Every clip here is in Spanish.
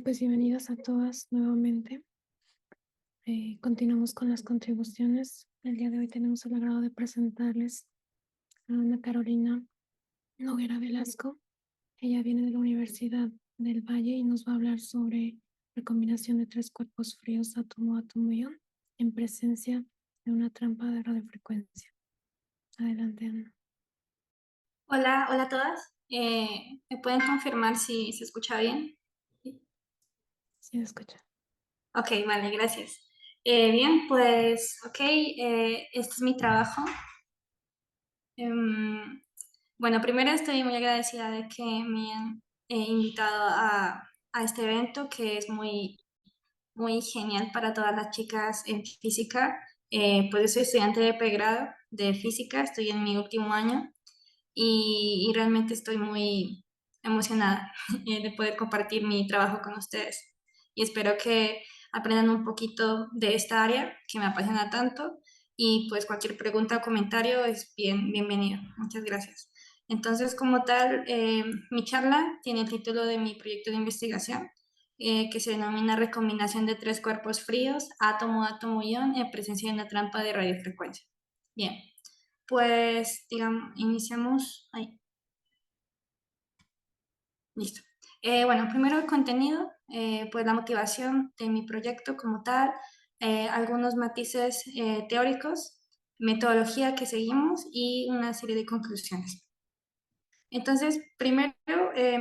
Pues bienvenidas a todas nuevamente. Continuamos con las contribuciones. El día de hoy tenemos el agrado de presentarles a Ana Carolina Noguera Velasco. Ella viene de la Universidad del Valle y nos va a hablar sobre la combinación de tres cuerpos fríos, átomo, átomo, ion, en presencia de una trampa de radiofrecuencia. Adelante, Ana. Hola, hola a todas. ¿Me pueden confirmar si se escucha bien? Sí, escucha. Ok, vale, gracias. Bien, pues, ok, este es mi trabajo. Em, bueno, primero estoy muy agradecida de que me han invitado a este evento que es muy genial para todas las chicas en física. Pues yo soy estudiante de pregrado de física, estoy en mi último año. Y realmente estoy muy emocionada de poder compartir mi trabajo con ustedes. Y espero que aprendan un poquito de esta área que me apasiona tanto y pues cualquier pregunta o comentario es bienvenido. Muchas gracias. Entonces, como tal, mi charla tiene el título de mi proyecto de investigación, que se denomina Recombinación de tres cuerpos fríos, átomo, átomo, ion, en presencia de una trampa de radiofrecuencia. Bien, pues, digamos, iniciamos. Ahí, listo. Bueno, primero el contenido, pues la motivación de mi proyecto como tal, algunos matices teóricos, metodología que seguimos y una serie de conclusiones. Entonces, primero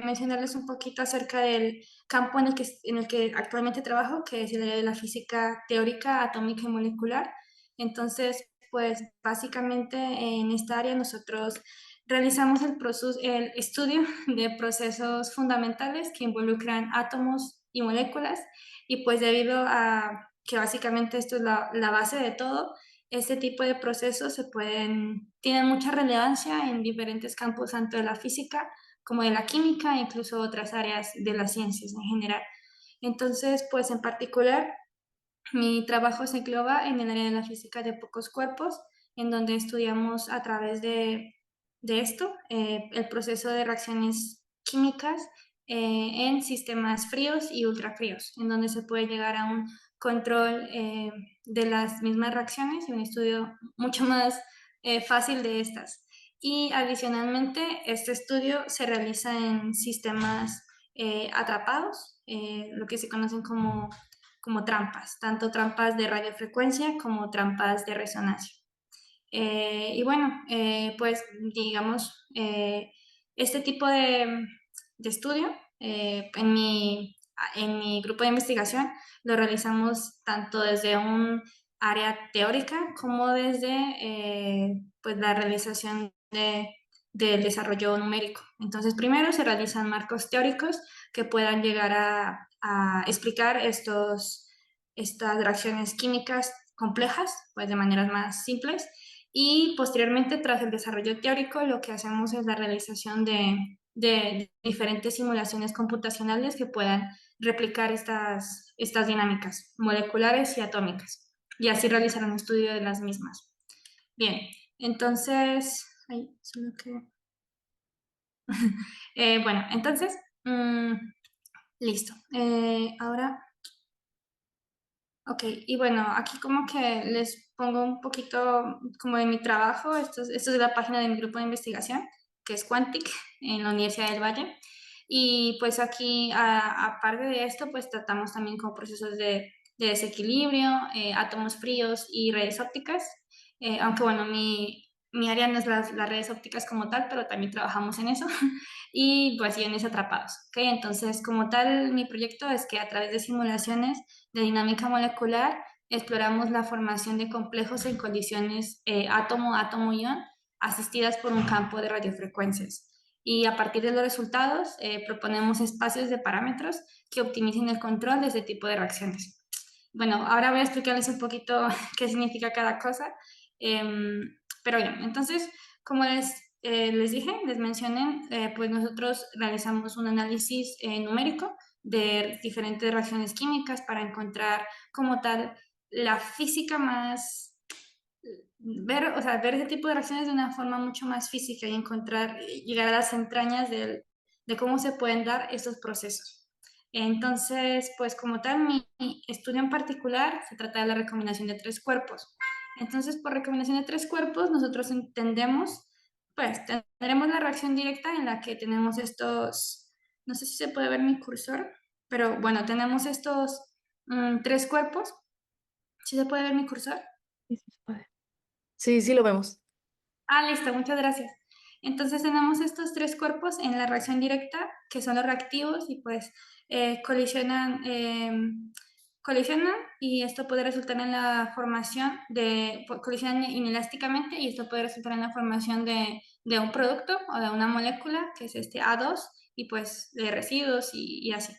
mencionarles un poquito acerca del campo en el que actualmente trabajo, que es el de la física teórica, atómica y molecular. Entonces, pues básicamente en esta área nosotros realizamos el estudio de procesos fundamentales que involucran átomos y moléculas y pues debido a que básicamente esto es la base de todo, este tipo de procesos tienen mucha relevancia en diferentes campos, tanto de la física como de la química e incluso otras áreas de las ciencias en general. Entonces, pues en particular, mi trabajo se engloba en el área de la física de pocos cuerpos, en donde estudiamos a través de esto el proceso de reacciones químicas en sistemas fríos y ultrafríos, en donde se puede llegar a un control de las mismas reacciones y un estudio mucho más fácil de estas. Y adicionalmente, este estudio se realiza en sistemas atrapados, lo que se conocen como trampas, tanto trampas de radiofrecuencia como trampas de resonancia. Y bueno, pues digamos, este tipo de estudio en mi grupo de investigación lo realizamos tanto desde un área teórica como desde pues la realización del desarrollo numérico. Entonces, primero se realizan marcos teóricos que puedan llegar a explicar estas reacciones químicas complejas, pues de maneras más simples. Y posteriormente, tras el desarrollo teórico, lo que hacemos es la realización de diferentes simulaciones computacionales que puedan replicar estas dinámicas moleculares y atómicas, y así realizar un estudio de las mismas. Bien, entonces, ay, solo que... bueno, entonces, listo. Ahora, ok, y bueno, aquí como que les pongo un poquito como de mi trabajo. Esto es la página de mi grupo de investigación, que es Quantic, en la Universidad del Valle. Y pues aquí, aparte de esto, pues tratamos también con procesos de desequilibrio, átomos fríos y redes ópticas. Aunque bueno, mi área no es las redes ópticas como tal, pero también trabajamos en eso. Y pues iones atrapados. ¿Ok? Entonces, como tal, mi proyecto es que a través de simulaciones de dinámica molecular exploramos la formación de complejos en condiciones átomo-átomo-ion asistidas por un campo de radiofrecuencias. Y a partir de los resultados proponemos espacios de parámetros que optimicen el control de este tipo de reacciones. Bueno, ahora voy a explicarles un poquito qué significa cada cosa. Pero bien, entonces, como les dije, les mencioné, pues nosotros realizamos un análisis numérico de diferentes reacciones químicas para encontrar como tal la física más, o sea, ver ese tipo de reacciones de una forma mucho más física y llegar a las entrañas de cómo se pueden dar estos procesos. Entonces, pues como tal, mi estudio en particular se trata de la recombinación de tres cuerpos. Entonces, por recombinación de tres cuerpos, nosotros entendemos, pues tendremos la reacción directa en la que tenemos estos, no sé si se puede ver mi cursor, pero bueno, tenemos estos tres cuerpos. ¿Sí se puede ver mi cursor? Sí, sí se puede. Sí, sí lo vemos. Ah, listo, muchas gracias. Entonces tenemos estos tres cuerpos en la reacción directa, que son los reactivos, y pues colisionan y esto puede resultar en la formación colisionan inelásticamente y esto puede resultar en la formación de un producto o de una molécula, que es este A2, y pues de residuos y así.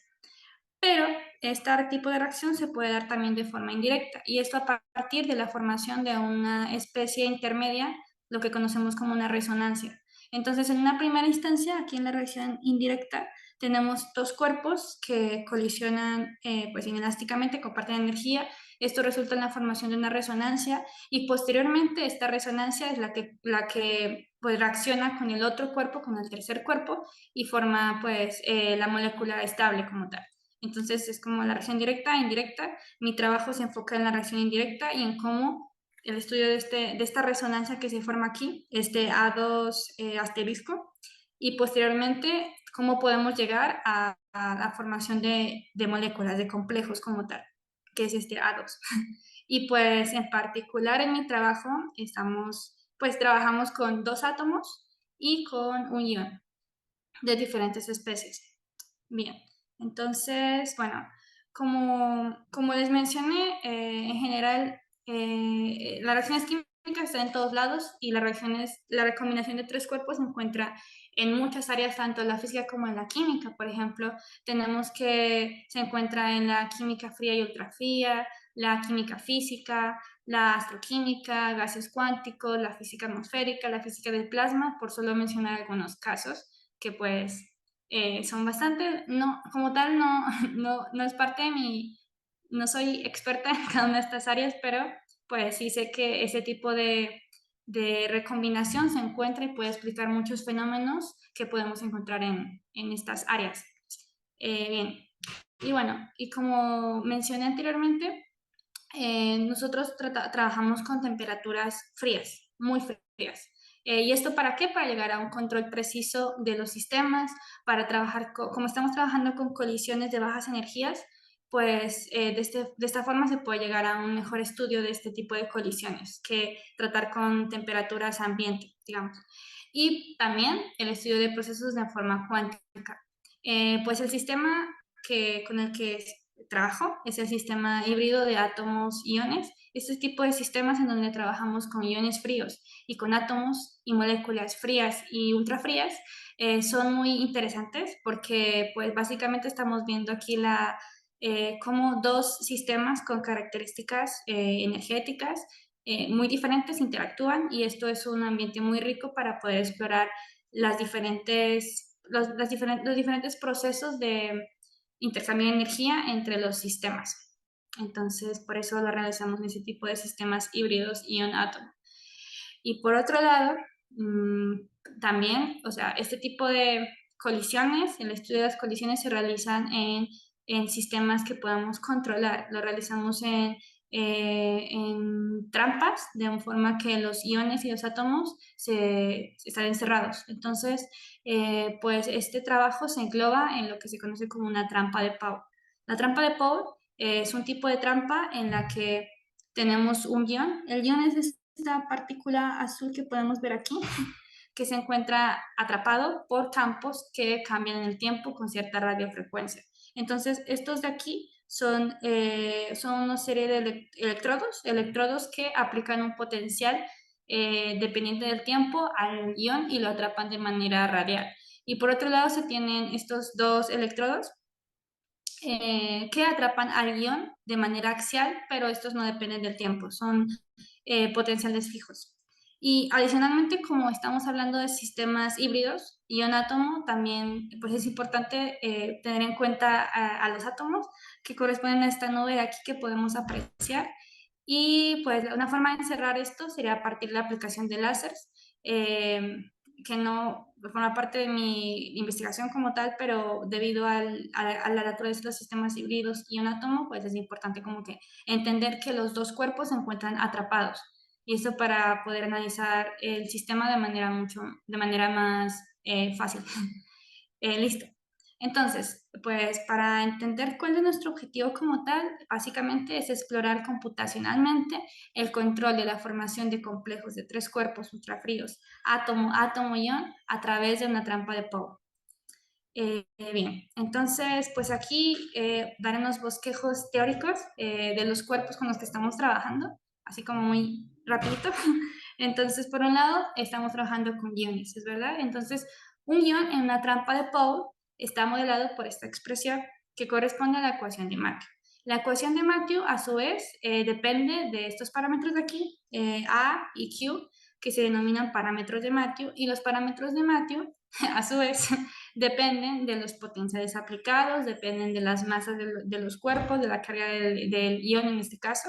Pero este tipo de reacción se puede dar también de forma indirecta y esto a partir de la formación de una especie intermedia, lo que conocemos como una resonancia. Entonces, en una primera instancia, aquí en la reacción indirecta, tenemos dos cuerpos que colisionan pues inelásticamente, comparten energía. Esto resulta en la formación de una resonancia y posteriormente esta resonancia es la que pues, reacciona con el otro cuerpo, con el tercer cuerpo y forma pues la molécula estable como tal. Entonces es como la reacción directa e indirecta. Mi trabajo se enfoca en la reacción indirecta y en cómo el estudio de esta resonancia que se forma aquí, este A2 asterisco, y posteriormente cómo podemos llegar a la formación de moléculas, de complejos como tal, que es este A2. Y pues en particular en mi trabajo pues trabajamos con dos átomos y con un ion de diferentes especies. Bien, entonces, bueno, como les mencioné, en general, las reacciones químicas están en todos lados y la recombinación de tres cuerpos se encuentra en muchas áreas, tanto en la física como en la química. Por ejemplo, tenemos que se encuentra en la química fría y ultrafría, la química física, la astroquímica, gases cuánticos, la física atmosférica, la física del plasma, por solo mencionar algunos casos que pues son bastante, no, como tal, no es parte de no soy experta en cada una de estas áreas, pero pues sí sé que ese tipo de recombinación se encuentra y puede explicar muchos fenómenos que podemos encontrar en estas áreas. Bien, y bueno, y como mencioné anteriormente, nosotros trabajamos con temperaturas frías, muy frías. ¿Y esto para qué? Para llegar a un control preciso de los sistemas, para trabajar, como estamos trabajando con colisiones de bajas energías, pues de esta forma se puede llegar a un mejor estudio de este tipo de colisiones que tratar con temperaturas ambiente, digamos. Y también el estudio de procesos de forma cuántica. Pues el sistema con el que trabajo es el sistema híbrido de átomos-iones. Este tipo de sistemas en donde trabajamos con iones fríos y con átomos y moléculas frías y ultrafrías son muy interesantes porque pues básicamente estamos viendo aquí cómo dos sistemas con características energéticas muy diferentes interactúan y esto es un ambiente muy rico para poder explorar los diferentes procesos de intercambio de energía entre los sistemas. Entonces, por eso lo realizamos en ese tipo de sistemas híbridos ion-átomo. Y por otro lado, también, o sea, este tipo de colisiones, el estudio de las colisiones se realizan en sistemas que podamos controlar. Lo realizamos en trampas, de forma que los iones y los átomos están encerrados. Entonces, pues este trabajo se engloba en lo que se conoce como una trampa de Power. La trampa de Power es un tipo de trampa en la que tenemos un ion. El ion es esta partícula azul que podemos ver aquí, que se encuentra atrapado por campos que cambian en el tiempo con cierta radiofrecuencia. Entonces, estos de aquí son una serie de electrodos que aplican un potencial dependiente del tiempo al ion y lo atrapan de manera radial. Y por otro lado se tienen estos dos electrodos que atrapan al ion de manera axial, pero estos no dependen del tiempo, son potenciales fijos. Y adicionalmente, como estamos hablando de sistemas híbridos, ion-átomo, también pues es importante tener en cuenta a los átomos que corresponden a esta nube de aquí que podemos apreciar. Y pues una forma de encerrar esto sería a partir de la aplicación de láseres. que no forma parte de mi investigación como tal, pero debido a la naturaleza de los sistemas híbridos y un átomo, pues es importante como que entender que los dos cuerpos se encuentran atrapados. Y esto para poder analizar el sistema de manera más fácil. Listo. Entonces, pues para entender cuál es nuestro objetivo como tal, básicamente es explorar computacionalmente el control de la formación de complejos de tres cuerpos ultrafríos, átomo, átomo-ion, a través de una trampa de Power. Bien, entonces, pues aquí daré unos bosquejos teóricos de los cuerpos con los que estamos trabajando, así como muy rapidito. Entonces, por un lado, estamos trabajando con iones, ¿es verdad? Entonces, un ion en una trampa de Paul está modelado por esta expresión que corresponde a la ecuación de Matthew. La ecuación de Matthew, a su vez, depende de estos parámetros de aquí, A y Q, que se denominan parámetros de Matthew, y los parámetros de Matthew, a su vez, dependen de los potenciales aplicados, dependen de las masas de los cuerpos, de la carga del ion en este caso,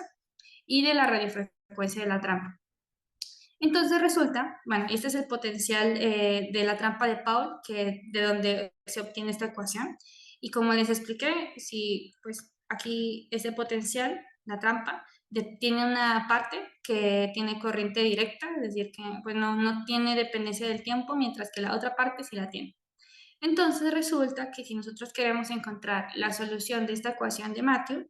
y de la radiofrecuencia de la trampa. Entonces resulta, bueno, este es el potencial de la trampa de Paul, de donde se obtiene esta ecuación. Y como les expliqué, si pues aquí ese potencial, la trampa, tiene una parte que tiene corriente directa, es decir, que pues no tiene dependencia del tiempo, mientras que la otra parte sí la tiene. Entonces resulta que si nosotros queremos encontrar la solución de esta ecuación de Matthew,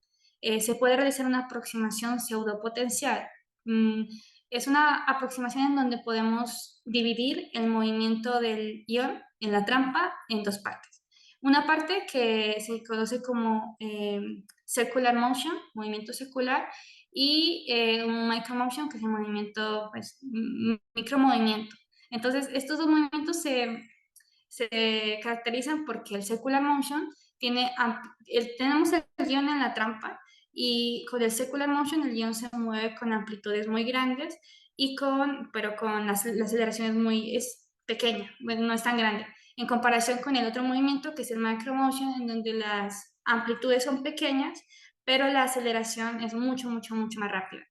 se puede realizar una aproximación pseudopotencial. Mm, es una aproximación en donde podemos dividir el movimiento del ion en la trampa en dos partes. Una parte que se conoce como circular motion, movimiento circular, y un micromotion, que es el movimiento, pues, micromovimiento. Entonces, estos dos movimientos se caracterizan porque el secular motion tenemos el guión en la trampa y con el secular motion el guión se mueve con amplitudes muy grandes pero con la aceleración es pequeña, bueno, no es tan grande, en comparación con el otro movimiento que es el micromotion, en donde las amplitudes son pequeñas, pero la aceleración es mucho, mucho, mucho más rápida.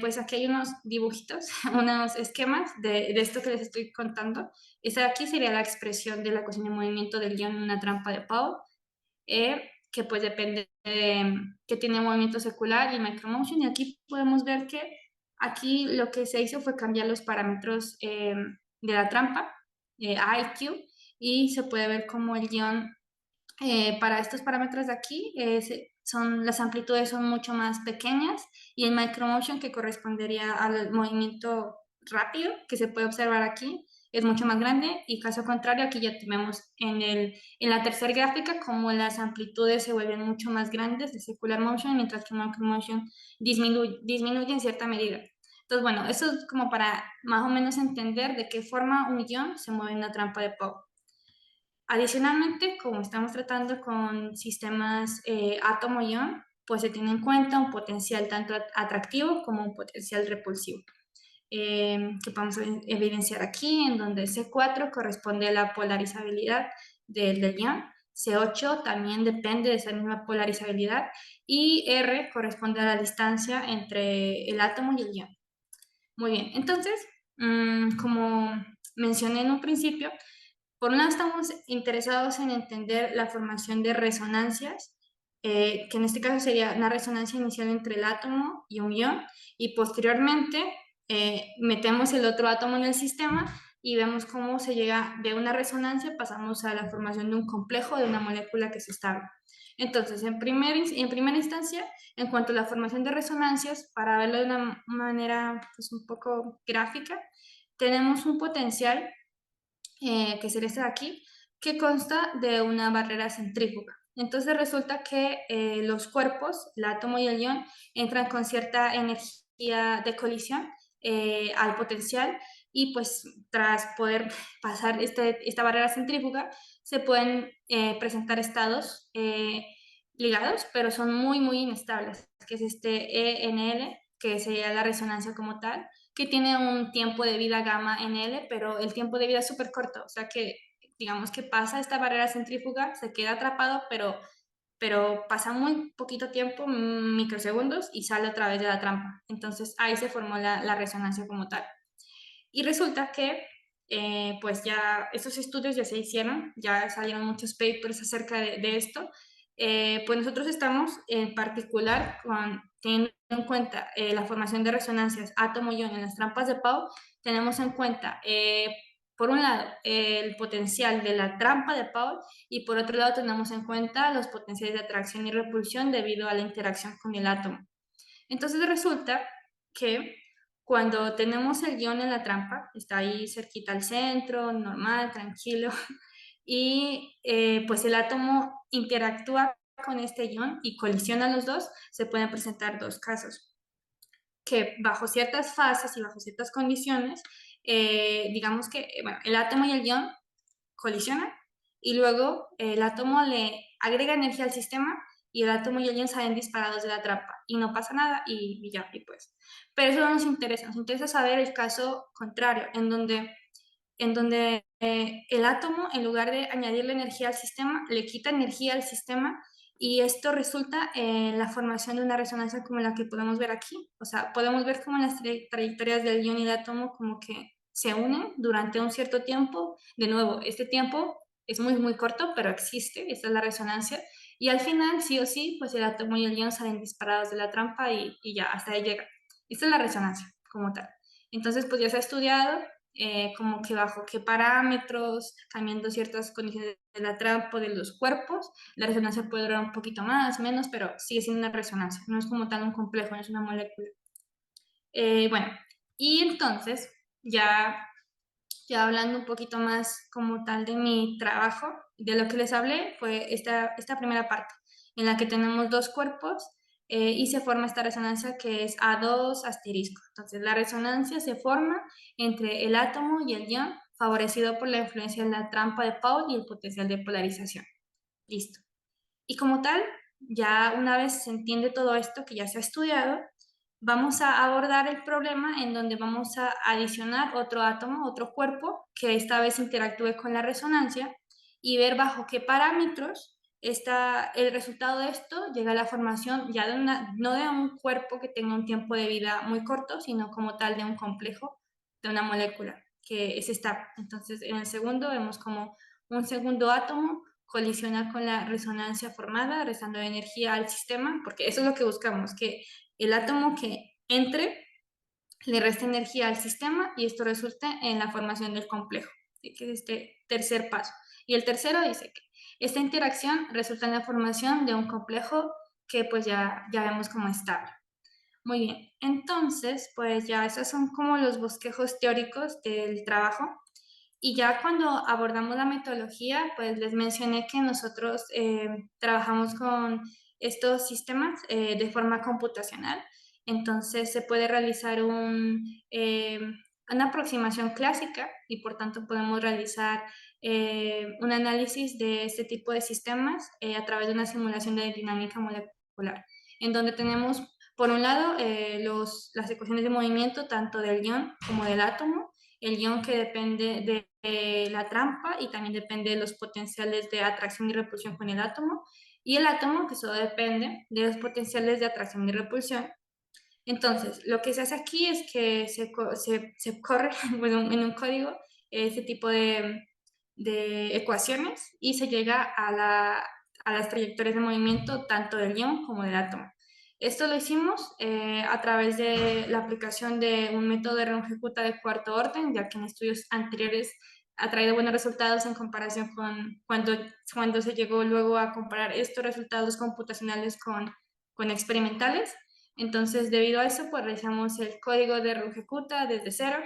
Pues aquí hay unos dibujitos, unos esquemas de esto que les estoy contando. Esta de aquí sería la expresión de la ecuación de movimiento del guión en una trampa de Paul, que pues depende que tiene movimiento secular y micromotion. Y aquí podemos ver que aquí lo que se hizo fue cambiar los parámetros de la trampa, A y Q, y se puede ver como el guión para estos parámetros de aquí las amplitudes son mucho más pequeñas y el micromotion, que correspondería al movimiento rápido que se puede observar aquí, es mucho más grande, y caso contrario aquí ya tenemos en la tercera gráfica como las amplitudes se vuelven mucho más grandes de circular motion, mientras que el micromotion disminuye en cierta medida. Entonces, bueno, eso es como para más o menos entender de qué forma un ion se mueve en una trampa de Poe. Adicionalmente, como estamos tratando con sistemas átomo-ion, pues se tiene en cuenta un potencial tanto atractivo como un potencial repulsivo, que vamos a evidenciar aquí, en donde C4 corresponde a la polarizabilidad del ion, C8 también depende de esa misma polarizabilidad, y R corresponde a la distancia entre el átomo y el ion. Muy bien, entonces, como mencioné en un principio, por un lado estamos interesados en entender la formación de resonancias, que en este caso sería una resonancia inicial entre el átomo y un ion, y posteriormente metemos el otro átomo en el sistema y vemos cómo se llega de una resonancia, pasamos a la formación de un complejo de una molécula que es estable. Entonces, en primera instancia, en cuanto a la formación de resonancias, para verlo de una manera pues, un poco gráfica, tenemos un potencial que sería este de aquí, que consta de una barrera centrífuga. Entonces resulta que los cuerpos, el átomo y el ion, entran con cierta energía de colisión al potencial, y pues tras poder pasar esta barrera centrífuga se pueden presentar estados ligados, pero son muy, muy inestables, que es este ENL, que sería la resonancia como tal, que tiene un tiempo de vida gamma NL, pero el tiempo de vida es súper corto, o sea que digamos que pasa esta barrera centrífuga, se queda atrapado, pero pasa muy poquito tiempo, microsegundos, y sale a través de la trampa. Entonces ahí se formó la resonancia como tal. Y resulta que pues ya estos estudios ya se hicieron, ya salieron muchos papers acerca de esto. Pues nosotros estamos en particular teniendo en cuenta la formación de resonancias átomo-ion en las trampas de Pau, tenemos en cuenta, por un lado, el potencial de la trampa de Paul y por otro lado tenemos en cuenta los potenciales de atracción y repulsión debido a la interacción con el átomo. Entonces resulta que cuando tenemos el ion en la trampa, está ahí cerquita al centro, normal, tranquilo, y pues el átomo interactúa con este ion y colisionan los dos, se pueden presentar dos casos, que bajo ciertas fases y bajo ciertas condiciones, digamos que bueno, el átomo y el ion colisionan y luego el átomo le agrega energía al sistema y el átomo y el ion salen disparados de la trampa y no pasa nada y ya, y pues. Pero eso no nos interesa saber el caso contrario, en donde el átomo, en lugar de añadirle energía al sistema, le quita energía al sistema y esto resulta en la formación de una resonancia como la que podemos ver aquí. O sea, podemos ver como las trayectorias del ion y el átomo como que se unen durante un cierto tiempo. De nuevo, este tiempo es muy, muy corto, pero existe, esta es la resonancia. Y al final, sí o sí, pues el átomo y el ion salen disparados de la trampa y ya, hasta ahí llega. Esta es la resonancia como tal. Entonces, pues ya se ha estudiado como que bajo qué parámetros, cambiando ciertas condiciones de la trampa o de los cuerpos, la resonancia puede durar un poquito más, menos, pero sigue siendo una resonancia, no es como tal un complejo, no es una molécula. Bueno, y entonces, ya hablando un poquito más como tal de mi trabajo, de lo que les hablé, fue esta primera parte, en la que tenemos dos cuerpos y se forma esta resonancia que es A2 asterisco. Entonces, la resonancia se forma entre el átomo y el ion, favorecido por la influencia de la trampa de Paul y el potencial de polarización. Listo. Y como tal, ya una vez se entiende todo esto que ya se ha estudiado, vamos a abordar el problema en donde vamos a adicionar otro átomo, otro cuerpo, que esta vez interactúe con la resonancia y ver bajo qué parámetros el resultado de esto llega a la formación ya no de un cuerpo que tenga un tiempo de vida muy corto, sino como tal de un complejo, de una molécula, que es estable. Entonces, en el segundo vemos como un segundo átomo colisiona con la resonancia formada, restando energía al sistema, porque eso es lo que buscamos, que el átomo que entre le resta energía al sistema y esto resulta en la formación del complejo, que es este tercer paso. Y el tercero dice que esta interacción resulta en la formación de un complejo que pues ya vemos como estable. Muy bien, entonces pues ya esos son como los bosquejos teóricos del trabajo. Y ya cuando abordamos la metodología, pues les mencioné que nosotros trabajamos con estos sistemas de forma computacional. Entonces se puede realizar una aproximación clásica y por tanto podemos realizar un análisis de este tipo de sistemas a través de una simulación de dinámica molecular, en donde tenemos, por un lado, las ecuaciones de movimiento tanto del ion como del átomo, el ion que depende de la trampa y también depende de los potenciales de atracción y repulsión con el átomo, y el átomo que solo depende de los potenciales de atracción y repulsión. Entonces, lo que se hace aquí es que se corre bueno, en un código este tipo de ecuaciones y se llega a las trayectorias de movimiento tanto del ion como del átomo. Esto lo hicimos a través de la aplicación de un método de ejecuta de cuarto orden, ya que en estudios anteriores ha traído buenos resultados en comparación con cuando se llegó luego a comparar estos resultados computacionales con experimentales. Entonces, debido a eso, pues realizamos el código de ejecuta desde cero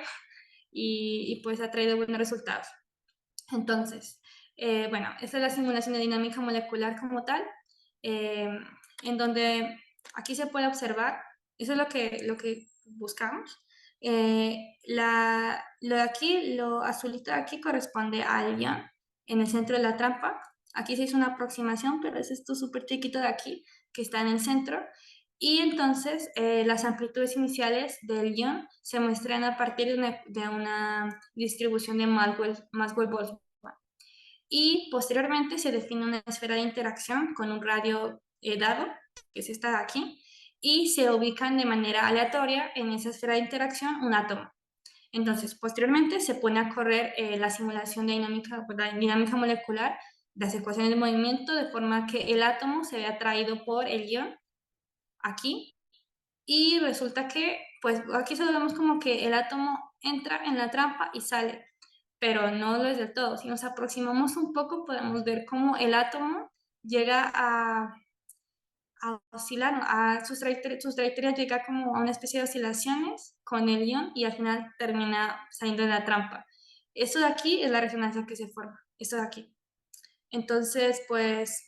y pues ha traído buenos resultados. Entonces, bueno, esta es la simulación de dinámica molecular como tal, eh, en donde aquí se puede observar, eso es lo que buscamos. Lo de aquí, lo azulito de aquí corresponde al ion en el centro de la trampa. Aquí se hizo una aproximación, pero es esto súper chiquito de aquí, que está en el centro. Y entonces las amplitudes iniciales del ion se muestran a partir de una distribución de Maxwell-Boltzmann. Y posteriormente se define una esfera de interacción con un radio dado, que es esta de aquí, y se ubican de manera aleatoria en esa esfera de interacción un átomo. Entonces, posteriormente se pone a correr la simulación de dinámica, pues, la dinámica molecular, las ecuaciones de movimiento, de forma que el átomo se vea atraído por el ion aquí, y resulta que, pues aquí solo vemos como que el átomo entra en la trampa y sale, pero no lo es del todo. Si nos aproximamos un poco, podemos ver cómo el átomo llega a oscilar, a sus trayectorias llega como a una especie de oscilaciones con el ion y al final termina saliendo de la trampa. Esto de aquí es la resonancia que se forma, esto de aquí. Entonces, pues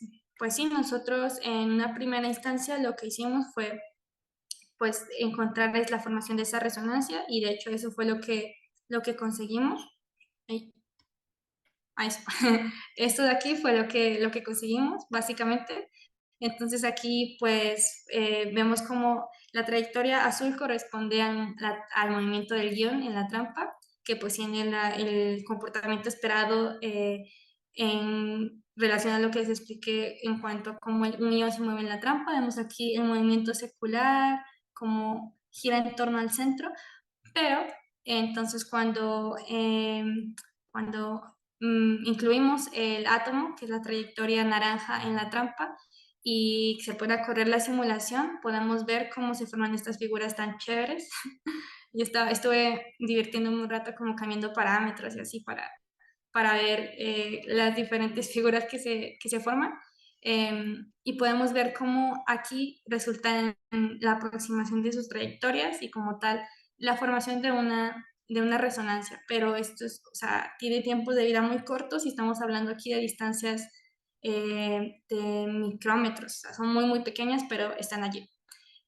sí, nosotros en una primera instancia lo que hicimos fue pues encontrar la formación de esa resonancia y de hecho eso fue lo que conseguimos. Ay, eso. Esto de aquí fue lo que conseguimos, básicamente. Entonces aquí pues vemos como la trayectoria azul corresponde al movimiento del guión en la trampa, que pues tiene el comportamiento esperado en relación a lo que les expliqué en cuanto a cómo un ion se mueve en la trampa. Vemos aquí el movimiento secular, cómo gira en torno al centro, pero entonces cuando incluimos el átomo, que es la trayectoria naranja en la trampa, y se pueda correr la simulación, podemos ver cómo se forman estas figuras tan chéveres. Yo estuve divirtiéndome un rato como cambiando parámetros y así para ver las diferentes figuras que se forman. Y podemos ver cómo aquí resulta en la aproximación de sus trayectorias y como tal la formación de una resonancia, pero esto o sea, tiene tiempos de vida muy cortos y estamos hablando aquí de distancias de micrómetros, o sea, son muy, muy pequeñas, pero están allí.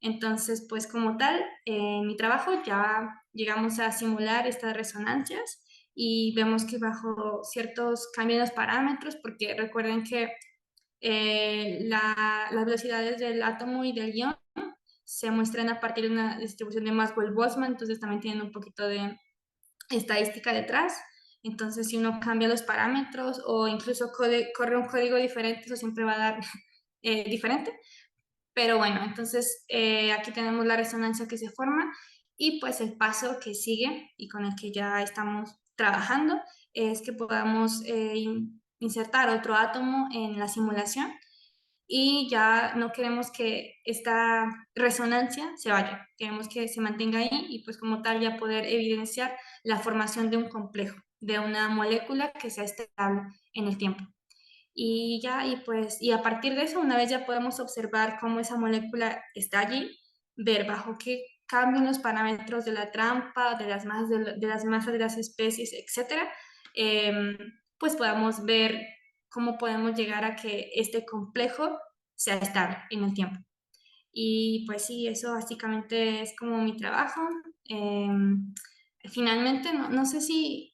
Entonces, pues como tal, en mi trabajo ya llegamos a simular estas resonancias y vemos que bajo ciertos cambios en los parámetros, porque recuerden que las velocidades del átomo y del ion se muestran a partir de una distribución de Maxwell-Boltzmann, entonces también tienen un poquito de estadística detrás. Entonces, si uno cambia los parámetros o incluso corre un código diferente, eso siempre va a dar diferente. Pero bueno, entonces aquí tenemos la resonancia que se forma y pues el paso que sigue y con el que ya estamos trabajando es que podamos insertar otro átomo en la simulación y ya no queremos que esta resonancia se vaya, queremos que se mantenga ahí y pues como tal ya poder evidenciar la formación de un complejo, de una molécula que sea estable en el tiempo. Y ya, y a partir de eso, una vez ya podemos observar cómo esa molécula está allí, ver bajo qué cambian los parámetros de la trampa, de las masas de las especies, etcétera, pues podamos ver cómo podemos llegar a que este complejo sea estable en el tiempo. Y pues sí, eso básicamente es como mi trabajo. Finalmente, no sé si,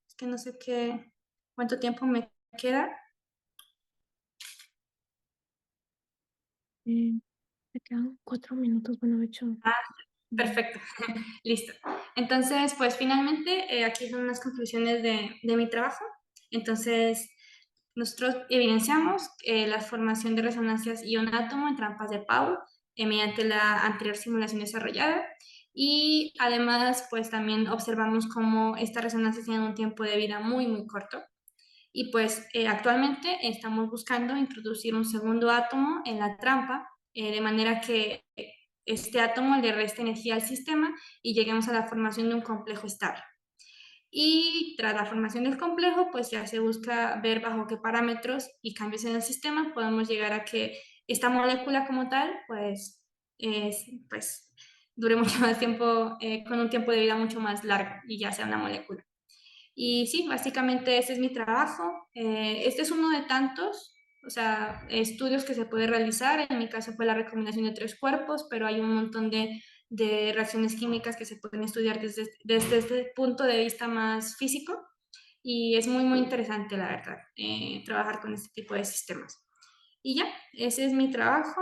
es que no sé cuánto tiempo me queda. Me quedan 4 minutos, bueno, de hecho. Perfecto, listo. Entonces, pues finalmente aquí son unas conclusiones de mi trabajo. Entonces, nosotros evidenciamos la formación de resonancias ion-átomo en trampas de Paul mediante la anterior simulación desarrollada y además, pues también observamos cómo estas resonancias tienen un tiempo de vida muy, muy corto. Y pues actualmente estamos buscando introducir un segundo átomo en la trampa, de manera que este átomo le resta energía al sistema y lleguemos a la formación de un complejo estable. Y tras la formación del complejo, pues ya se busca ver bajo qué parámetros y cambios en el sistema podemos llegar a que esta molécula como tal, pues dure mucho más tiempo, con un tiempo de vida mucho más largo y ya sea una molécula. Y sí, básicamente ese es mi trabajo. Este es uno de tantos, o sea, estudios que se puede realizar. En mi caso fue la recomendación de 3 cuerpos, pero hay un montón de reacciones químicas que se pueden estudiar desde este punto de vista más físico. Y es muy, muy interesante, la verdad, trabajar con este tipo de sistemas. Y ya, ese es mi trabajo.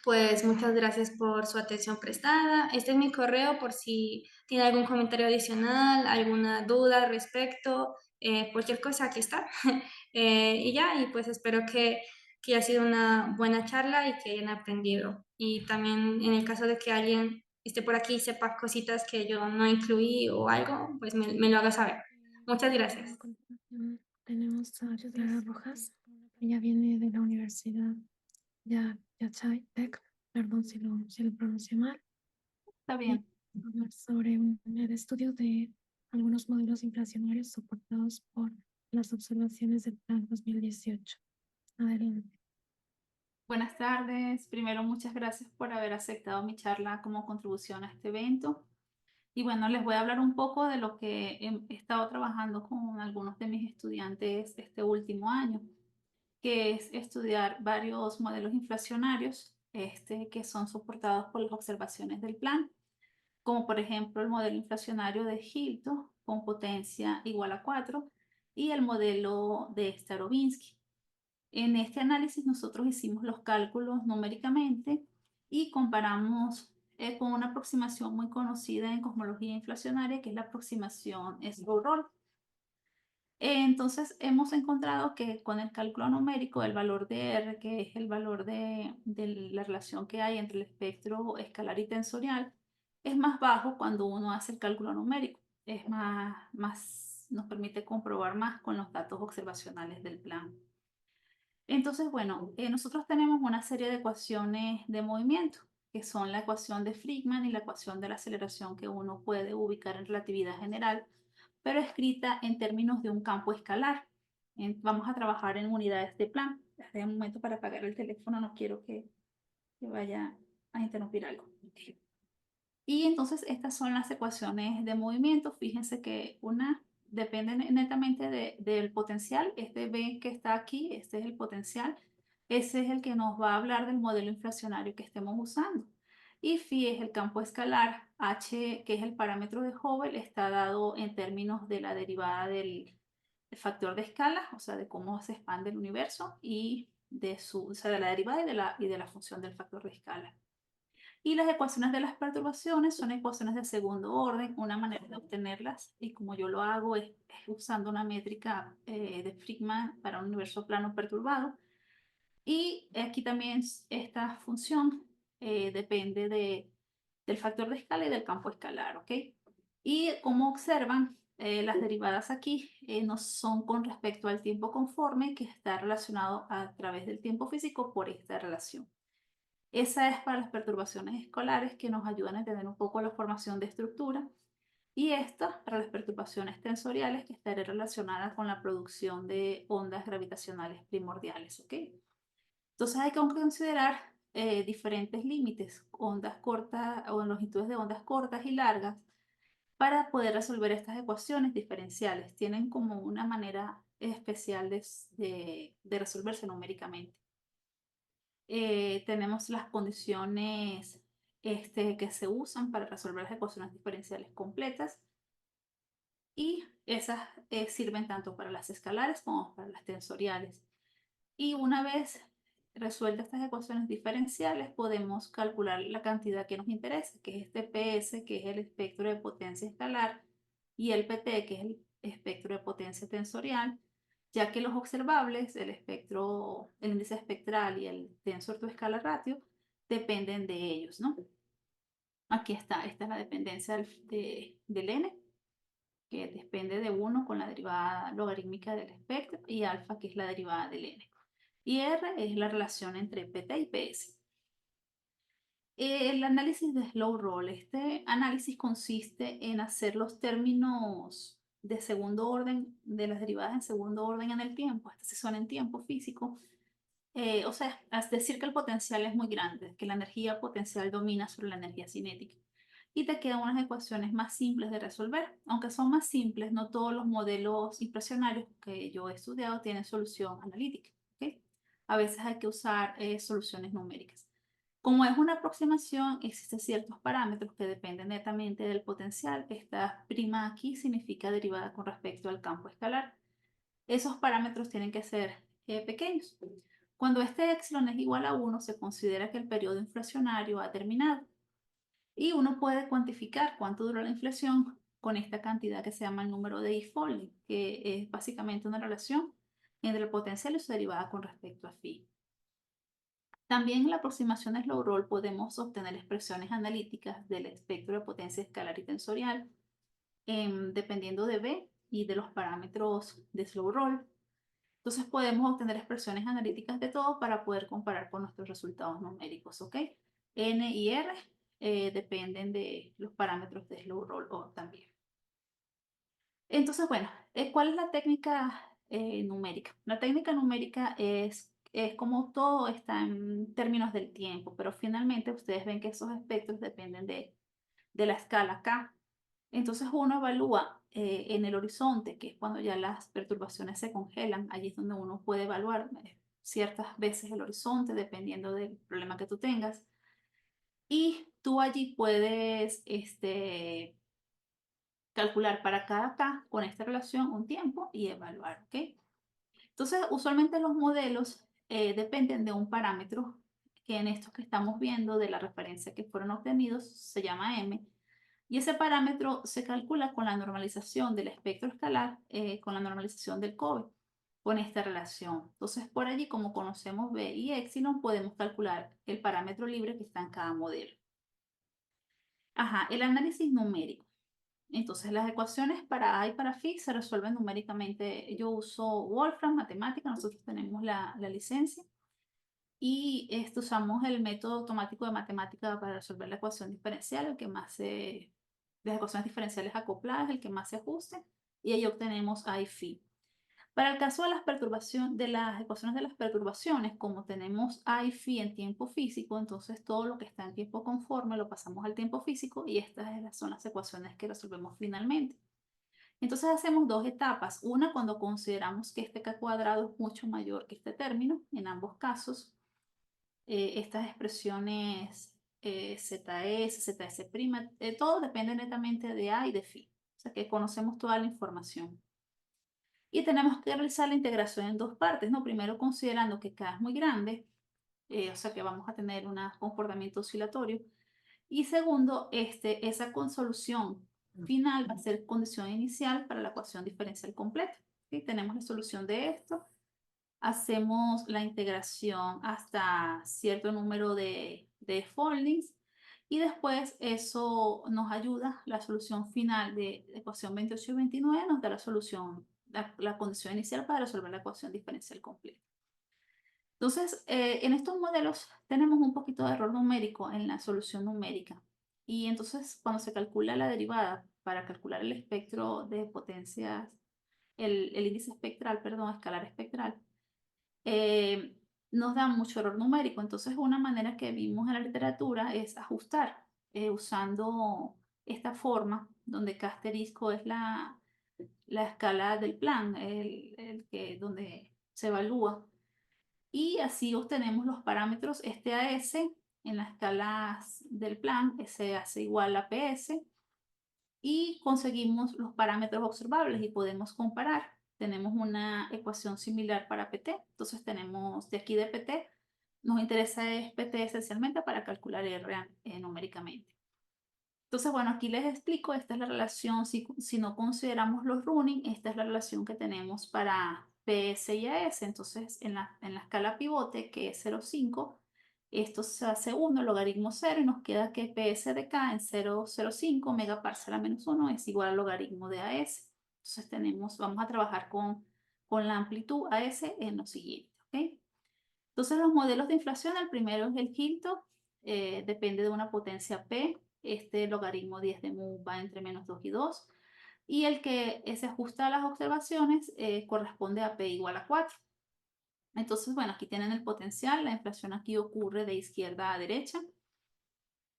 Pues muchas gracias por su atención prestada. Este es mi correo por si tiene algún comentario adicional, alguna duda al respecto, cualquier cosa, aquí está. Y ya, y pues espero que haya sido una buena charla y que hayan aprendido. Y también en el caso de que alguien por aquí sepa cositas que yo no incluí o algo, pues me lo haga saber. Muchas gracias. A continuación tenemos a Clara Rojas. Ella viene de la Universidad Yachai Tech, perdón si lo pronuncié mal. Está Y bien. hablar sobre el estudio de algunos modelos inflacionarios soportados por las observaciones del Plan 2018. Adelante. Buenas tardes. Primero, muchas gracias por haber aceptado mi charla como contribución a este evento. Y bueno, les voy a hablar un poco de lo que he estado trabajando con algunos de mis estudiantes este último año, que es estudiar varios modelos inflacionarios que son soportados por las observaciones del plan, como por ejemplo el modelo inflacionario de Hilton con potencia igual a 4 y el modelo de Starobinsky. En este análisis nosotros hicimos los cálculos numéricamente y comparamos con una aproximación muy conocida en cosmología inflacionaria, que es la aproximación Slow-Roll. Entonces hemos encontrado que con el cálculo numérico, el valor de R, que es el valor de la relación que hay entre el espectro escalar y tensorial, es más bajo cuando uno hace el cálculo numérico. Es nos permite comprobar más con los datos observacionales del plan. Entonces, bueno, nosotros tenemos una serie de ecuaciones de movimiento, que son la ecuación de Friedman y la ecuación de la aceleración que uno puede ubicar en relatividad general, pero escrita en términos de un campo escalar. Vamos a trabajar en unidades de plan. Espera un momento para apagar el teléfono, no quiero que vaya a interrumpir algo. Y entonces estas son las ecuaciones de movimiento. Fíjense que una depende netamente del potencial. Este B que está aquí, este es el potencial. Ese es el que nos va a hablar del modelo inflacionario que estemos usando. Y phi es el campo escalar. H, que es el parámetro de Hubble, está dado en términos de la derivada del factor de escala, o sea, de cómo se expande el universo y o sea, de la derivada y de la función del factor de escala. Y las ecuaciones de las perturbaciones son ecuaciones de segundo orden. Una manera de obtenerlas, y como yo lo hago, es usando una métrica de Friedman para un universo plano perturbado. Y aquí también esta función depende del factor de escala y del campo escalar, ¿ok? Y como observan, las derivadas aquí no son con respecto al tiempo conforme, que está relacionado a través del tiempo físico por esta relación. Esa es para las perturbaciones escolares que nos ayudan a entender un poco la formación de estructura. Y esta para las perturbaciones tensoriales que estaré relacionada con la producción de ondas gravitacionales primordiales. ¿Ok? Entonces hay que considerar diferentes límites, ondas cortas o longitudes de ondas cortas y largas para poder resolver estas ecuaciones diferenciales. Tienen como una manera especial de resolverse numéricamente. Tenemos las condiciones que se usan para resolver las ecuaciones diferenciales completas y esas sirven tanto para las escalares como para las tensoriales. Y una vez resueltas estas ecuaciones diferenciales, podemos calcular la cantidad que nos interesa, que es este PS, que es el espectro de potencia escalar, y el PT, que es el espectro de potencia tensorial, ya que los observables, el espectro, el índice espectral y el tensor to escala ratio, dependen de ellos, ¿no? Aquí está, esta es la dependencia del n, que depende de 1 con la derivada logarítmica del espectro, y alfa, que es la derivada del n. Y R es la relación entre PT y PS. El análisis de slow roll. Este análisis consiste en hacer los términos de segundo orden, de las derivadas en segundo orden en el tiempo, estas sí son en tiempo físico. O sea, es decir que el potencial es muy grande, que la energía potencial domina sobre la energía cinética. Y te quedan unas ecuaciones más simples de resolver. Aunque son más simples, no todos los modelos inflacionarios que yo he estudiado tienen solución analítica. ¿Ok? A veces hay que usar soluciones numéricas. Como es una aproximación, existen ciertos parámetros que dependen netamente del potencial. Esta prima aquí significa derivada con respecto al campo escalar. Esos parámetros tienen que ser pequeños. Cuando este epsilon es igual a 1, se considera que el periodo inflacionario ha terminado. Y uno puede cuantificar cuánto duró la inflación con esta cantidad que se llama el número de E-Falling, que es básicamente una relación entre el potencial y su derivada con respecto a phi. También en la aproximación slow roll podemos obtener expresiones analíticas del espectro de potencia escalar y tensorial, dependiendo de B y de los parámetros de slow roll. Entonces podemos obtener expresiones analíticas de todo para poder comparar con nuestros resultados numéricos, ¿ok? N y R dependen de los parámetros de slow roll o también. Entonces, bueno, ¿cuál es la técnica numérica? La técnica numérica es como todo está en términos del tiempo, pero finalmente ustedes ven que esos espectros dependen de la escala K. Entonces uno evalúa en el horizonte, que es cuando ya las perturbaciones se congelan, allí es donde uno puede evaluar ciertas veces el horizonte, dependiendo del problema que tú tengas. Y tú allí puedes calcular para cada K con esta relación un tiempo y evaluar, ¿ok? Entonces, usualmente los modelos dependen de un parámetro que en estos que estamos viendo de la referencia que fueron obtenidos se llama M. Y ese parámetro se calcula con la normalización del espectro escalar, con la normalización del COBE, con esta relación. Entonces, por allí, como conocemos B y epsilon, podemos calcular el parámetro libre que está en cada modelo. Ajá, el análisis numérico. Entonces, las ecuaciones para A y para phi se resuelven numéricamente. Yo uso Wolfram, matemática, nosotros tenemos la licencia. Y usamos el método automático de matemática para resolver la ecuación diferencial, el que más se, las ecuaciones diferenciales acopladas, el que más se ajuste, y ahí obtenemos A y phi. Para el caso de las perturbaciones, de las ecuaciones de las perturbaciones, como tenemos A y phi en tiempo físico, entonces todo lo que está en tiempo conforme lo pasamos al tiempo físico y estas son las ecuaciones que resolvemos finalmente. Entonces hacemos dos etapas. Una cuando consideramos que este k cuadrado es mucho mayor que este término, en ambos casos. Estas expresiones ZS, ZS', todo depende netamente de A y de phi. O sea que conocemos toda la información. Y tenemos que realizar la integración en dos partes, ¿no? Primero considerando que K es muy grande, o sea que vamos a tener un comportamiento oscilatorio. Y segundo, esa consolución final va a ser condición inicial para la ecuación diferencial completa. ¿Sí? Tenemos la solución de esto. Hacemos la integración hasta cierto número de foldings y después eso nos ayuda, la solución final de la ecuación 28 y 29 nos da la solución, la condición inicial para resolver la ecuación diferencial completa. Entonces, en estos modelos tenemos un poquito de error numérico en la solución numérica. Y entonces, cuando se calcula la derivada para calcular el espectro de potencias, el índice espectral, perdón, escalar espectral, nos da mucho error numérico. Entonces, una manera que vimos en la literatura es ajustar usando esta forma, donde K asterisco es la escala del plan, donde se evalúa. Y así obtenemos los parámetros AS en las escalas del plan, S hace igual a PS, y conseguimos los parámetros observables y podemos comparar. Tenemos una ecuación similar para PT, entonces tenemos de aquí de PT, nos interesa es PT esencialmente para calcular R numéricamente. Entonces, bueno, aquí les explico, esta es la relación, si no consideramos los running, esta es la relación que tenemos para PS y AS. Entonces, en la escala pivote, que es 0,5, esto se hace 1, logaritmo 0, y nos queda que PS de K en 0,05 megaparsec a menos 1 es igual al logaritmo de AS. Entonces, vamos a trabajar con la amplitud AS en lo siguiente, ¿ok? Entonces, los modelos de inflación, el primero es el Hilton, depende de una potencia P. Este logaritmo 10 de mu va entre menos 2 y 2. Y el que se ajusta a las observaciones corresponde a P igual a 4. Entonces, bueno, aquí tienen el potencial. La inflación aquí ocurre de izquierda a derecha.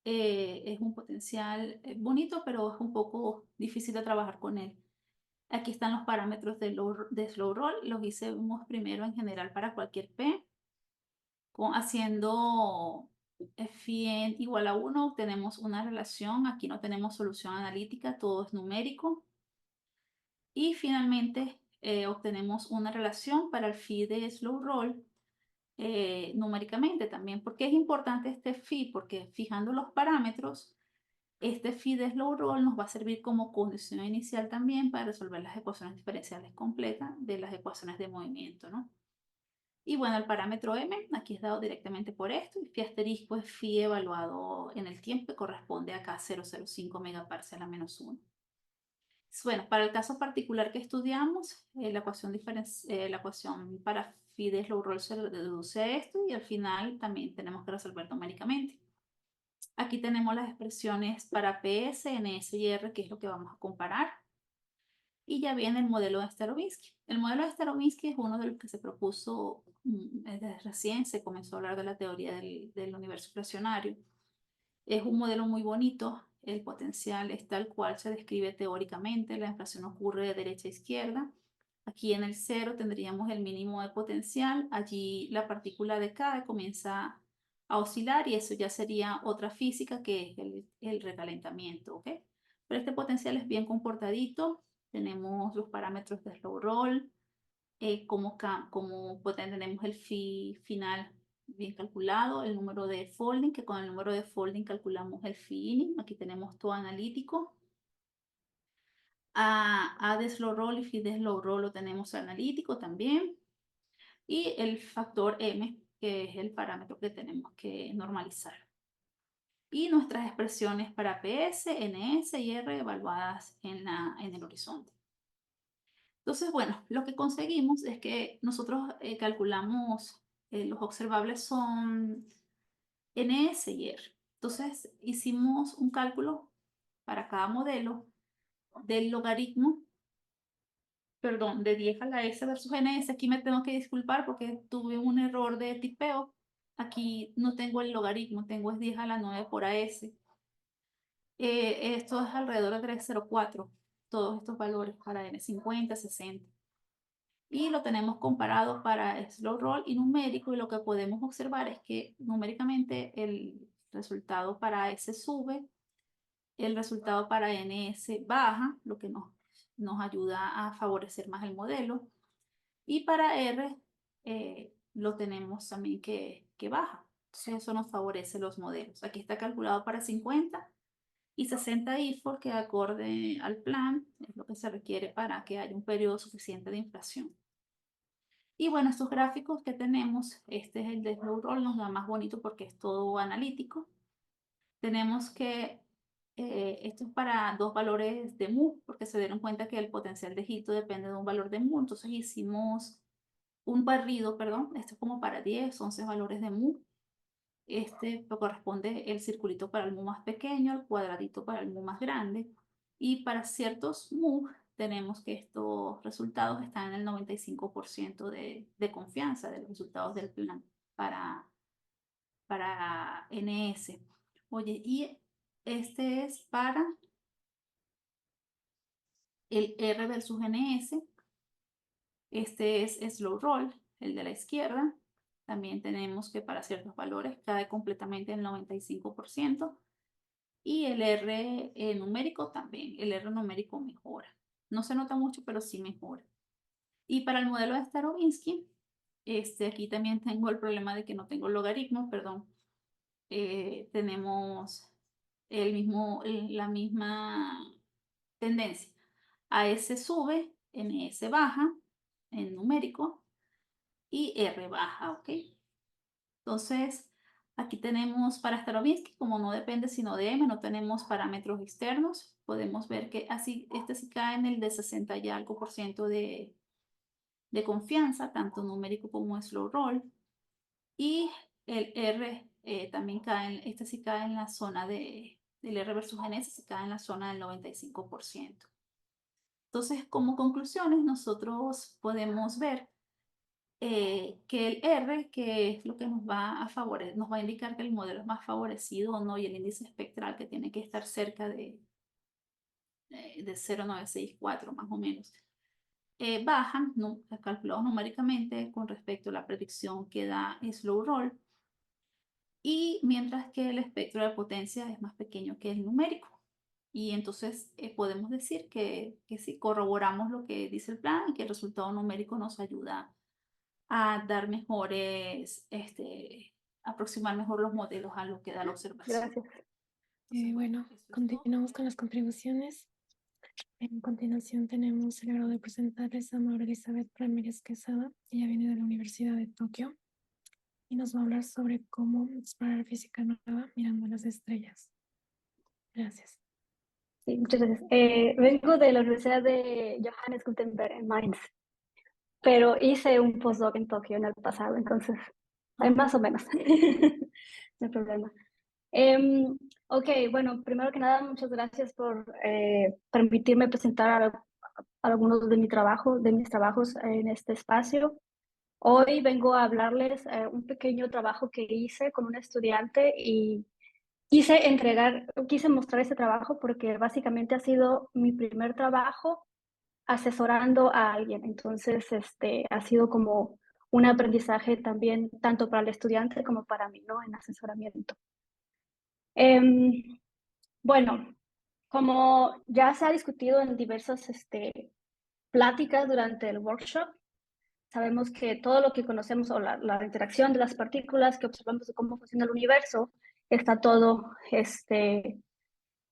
Es un potencial bonito, pero es un poco difícil de trabajar con él. Aquí están los parámetros de slow roll. Los hicimos primero en general para cualquier P. Haciendo phi igual a 1, tenemos una relación. Aquí no tenemos solución analítica, todo es numérico. Y finalmente obtenemos una relación para el phi de slow roll numéricamente también. ¿Por qué es importante este phi? Porque fijando los parámetros, este phi de slow roll nos va a servir como condición inicial también para resolver las ecuaciones diferenciales completas de las ecuaciones de movimiento, ¿no? Y bueno, el parámetro M aquí es dado directamente por esto, y phi asterisco es phi evaluado en el tiempo, que corresponde a acá 0,05 megaparsec a menos 1. Bueno, para el caso particular que estudiamos, la ecuación para phi de Slow-Roll se reduce a esto, y al final también tenemos que resolver numéricamente. Aquí tenemos las expresiones para PS, NS y R, que es lo que vamos a comparar. Y ya viene el modelo de Starobinsky. El modelo de Starobinsky es uno de los que se propuso desde recién, se comenzó a hablar de la teoría del universo inflacionario. Es un modelo muy bonito, el potencial es tal cual se describe teóricamente, la inflación ocurre de derecha a izquierda. Aquí en el cero tendríamos el mínimo de potencial, allí la partícula decae, comienza a oscilar y eso ya sería otra física que es el recalentamiento, ¿ok? Pero este potencial es bien comportadito, tenemos los parámetros de slow roll, tenemos el phi final bien calculado, el número de folding, que con el número de folding calculamos el phi inning. Aquí tenemos todo analítico. A de slow roll y phi de slow roll lo tenemos analítico también. Y el factor M, que es el parámetro que tenemos que normalizar. Y nuestras expresiones para PS, NS y R evaluadas en el horizonte. Entonces, bueno, lo que conseguimos es que nosotros calculamos, los observables son NS y R. Entonces, hicimos un cálculo para cada modelo del logaritmo, perdón, de 10 a la S versus NS. Aquí me tengo que disculpar porque tuve un error de tipeo. Aquí no tengo el logaritmo, tengo es 10 a la 9 por AS. Esto es alrededor de 304, todos estos valores para N50, 60. Y lo tenemos comparado para slow roll y numérico, y lo que podemos observar es que numéricamente el resultado para S sube, el resultado para NS baja, lo que nos ayuda a favorecer más el modelo, y para R lo tenemos también que baja. Entonces eso nos favorece los modelos. Aquí está calculado para 50 y 60 IFOR, que acorde al plan es lo que se requiere para que haya un periodo suficiente de inflación. Y bueno, estos gráficos que tenemos, este es el de Slow Roll, nos da más bonito porque es todo analítico. Tenemos que, esto es para dos valores de mu, porque se dieron cuenta que el potencial de Hito depende de un valor de mu. Entonces hicimos un barrido, perdón, esto es como para 10, 11 valores de mu. Este corresponde el circulito para el mu más pequeño, el cuadradito para el mu más grande. Y para ciertos mu tenemos que estos resultados están en el 95% de confianza de los resultados del plan para NS. Oye, y este es para el R versus NS. Este es slow roll, el de la izquierda. También tenemos que para ciertos valores cae completamente el 95%. Y el R numérico también, el R numérico mejora. No se nota mucho, pero sí mejora. Y para el modelo de Starobinsky, aquí también tengo el problema de que no tengo logaritmos, perdón. Tenemos la misma tendencia. AS sube, NS baja en numérico y R baja, ¿ok? Entonces, aquí tenemos para Starobinsky, como no depende sino de M, no tenemos parámetros externos, podemos ver que así, este sí cae en el de 60 y algo por ciento de confianza, tanto numérico como slow roll. Y el R también cae, este sí cae en la zona del R versus NS, sí cae en la zona del 95%. Entonces, como conclusiones, nosotros podemos ver que el R, que es lo que nos va a favorecer, nos va a indicar que el modelo es más favorecido o no, y el índice espectral que tiene que estar cerca de 0,964 más o menos, bajan, calculados numéricamente con respecto a la predicción que da slow roll, y mientras que el espectro de potencia es más pequeño que el numérico. Y entonces podemos decir que sí, corroboramos lo que dice el plan y que el resultado numérico nos ayuda a dar mejores, aproximar mejor los modelos a lo que da la observación. Gracias. Bueno, Eso es todo. continuamos con las contribuciones. En continuación tenemos el agrado de presentarles a Maura Elizabeth Ramírez Quesada. Ella viene de la Universidad de Tokio y nos va a hablar sobre cómo explorar física nueva mirando las estrellas. Gracias. Sí, muchas gracias. Vengo de la Universidad de Johannes Gutenberg en Mainz, pero hice un postdoc en Tokio en el pasado, entonces, más o menos, no hay problema. Ok, bueno, primero que nada, muchas gracias por permitirme presentar algunos de mis trabajos en este espacio. Hoy vengo a hablarles un pequeño trabajo que hice con un estudiante y quise mostrar ese trabajo porque básicamente ha sido mi primer trabajo asesorando a alguien. Entonces, ha sido como un aprendizaje también, tanto para el estudiante como para mí, ¿no? En asesoramiento. Bueno, como ya se ha discutido en diversas pláticas durante el workshop, sabemos que todo lo que conocemos o la interacción de las partículas que observamos de cómo funciona el universo, está todo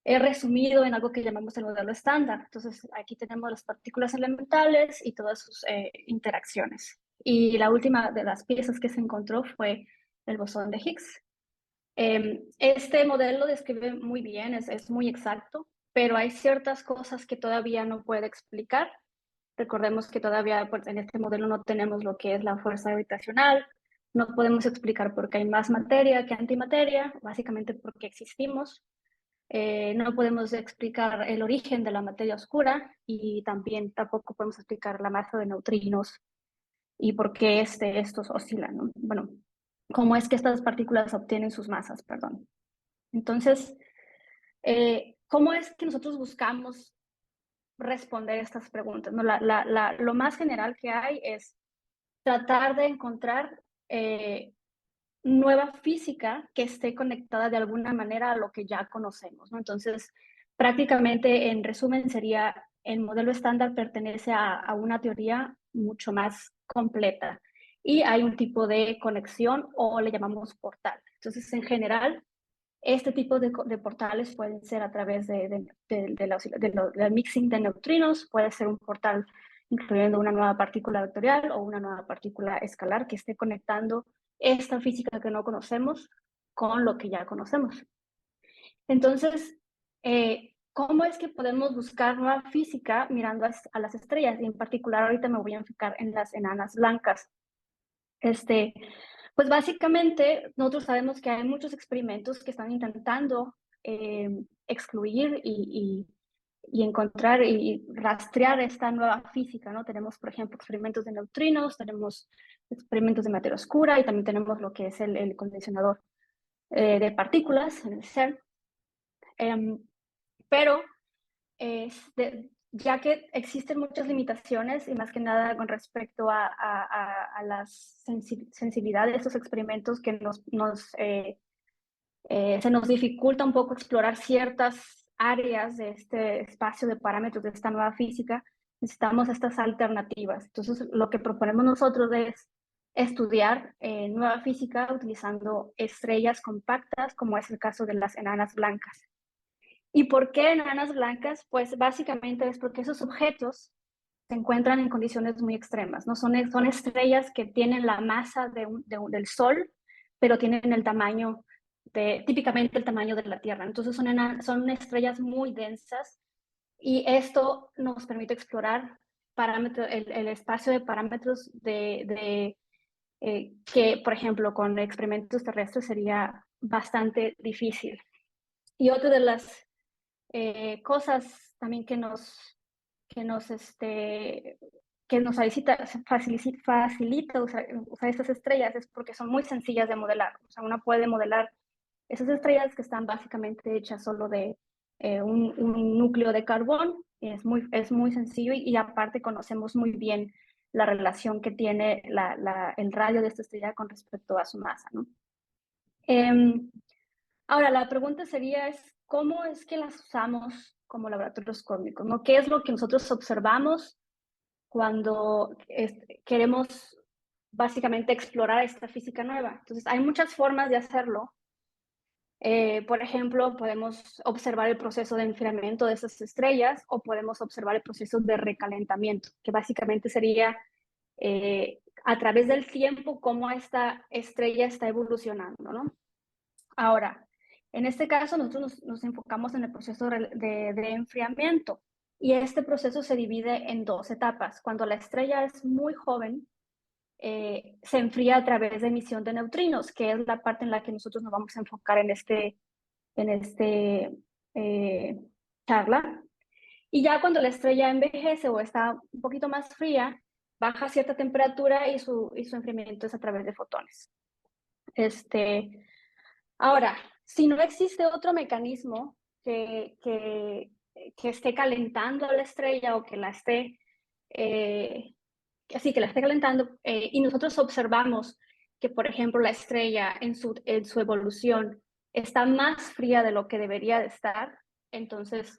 resumido en algo que llamamos el modelo estándar. Entonces, aquí tenemos las partículas elementales y todas sus interacciones. Y la última de las piezas que se encontró fue el bosón de Higgs. Este modelo describe muy bien, es muy exacto, pero hay ciertas cosas que todavía no puede explicar. Recordemos que todavía pues, en este modelo no tenemos lo que es la fuerza gravitacional, no podemos explicar por qué hay más materia que antimateria, básicamente porque existimos. No podemos explicar el origen de la materia oscura y también tampoco podemos explicar la masa de neutrinos y por qué estos oscilan, ¿no? Bueno, cómo es que estas partículas obtienen sus masas, perdón. Entonces, ¿cómo es que nosotros buscamos responder estas preguntas? ¿No? Lo más general que hay es tratar de encontrar nueva física que esté conectada de alguna manera a lo que ya conocemos, ¿no? Entonces, prácticamente, en resumen, sería el modelo estándar pertenece a una teoría mucho más completa y hay un tipo de conexión o le llamamos portal. Entonces, en general, este tipo de portales pueden ser a través del mixing de neutrinos, puede ser un portal incluyendo una nueva partícula vectorial o una nueva partícula escalar que esté conectando esta física que no conocemos con lo que ya conocemos. Entonces, ¿cómo es que podemos buscar nueva física mirando a las estrellas? Y en particular, ahorita me voy a enfocar en las enanas blancas. Pues básicamente nosotros sabemos que hay muchos experimentos que están intentando excluir y encontrar y rastrear esta nueva física, ¿no? Tenemos, por ejemplo, experimentos de neutrinos, tenemos experimentos de materia oscura y también tenemos lo que es el condicionador de partículas, el CERN. Pero ya que existen muchas limitaciones y más que nada con respecto a la sensibilidad de estos experimentos que se nos dificulta un poco explorar ciertas áreas de este espacio de parámetros de esta nueva física, necesitamos estas alternativas. Entonces, lo que proponemos nosotros es estudiar nueva física utilizando estrellas compactas, como es el caso de las enanas blancas. ¿Y por qué enanas blancas? Pues básicamente es porque esos objetos se encuentran en condiciones muy extremas, ¿no? Son estrellas que tienen la masa del Sol, pero tienen el tamaño típicamente el tamaño de la Tierra. Entonces son estrellas muy densas y esto nos permite explorar el espacio de parámetros que, por ejemplo, con experimentos terrestres sería bastante difícil. Y otra de las cosas también que nos facilita usar estas estrellas es porque son muy sencillas de modelar. O sea, uno puede modelar esas estrellas que están básicamente hechas solo de un núcleo de carbón. Es muy sencillo y aparte conocemos muy bien la relación que tiene el radio de esta estrella con respecto a su masa, ¿no? Ahora, la pregunta sería ¿cómo es que las usamos como laboratorios cósmicos, ¿no? ¿Qué es lo que nosotros observamos cuando queremos básicamente explorar esta física nueva? Entonces, hay muchas formas de hacerlo. Por ejemplo, podemos observar el proceso de enfriamiento de esas estrellas o podemos observar el proceso de recalentamiento, que básicamente sería a través del tiempo cómo esta estrella está evolucionando, ¿no? Ahora, en este caso nosotros nos enfocamos en el proceso de enfriamiento y este proceso se divide en 2 etapas. Cuando la estrella es muy joven, se enfría a través de emisión de neutrinos, que es la parte en la que nosotros nos vamos a enfocar en este charla. Y ya cuando la estrella envejece o está un poquito más fría, baja cierta temperatura y su enfriamiento es a través de fotones. Ahora, si no existe otro mecanismo que esté calentando a la estrella o que la esté, que la esté calentando, y nosotros observamos que, por ejemplo, la estrella en su evolución está más fría de lo que debería de estar, entonces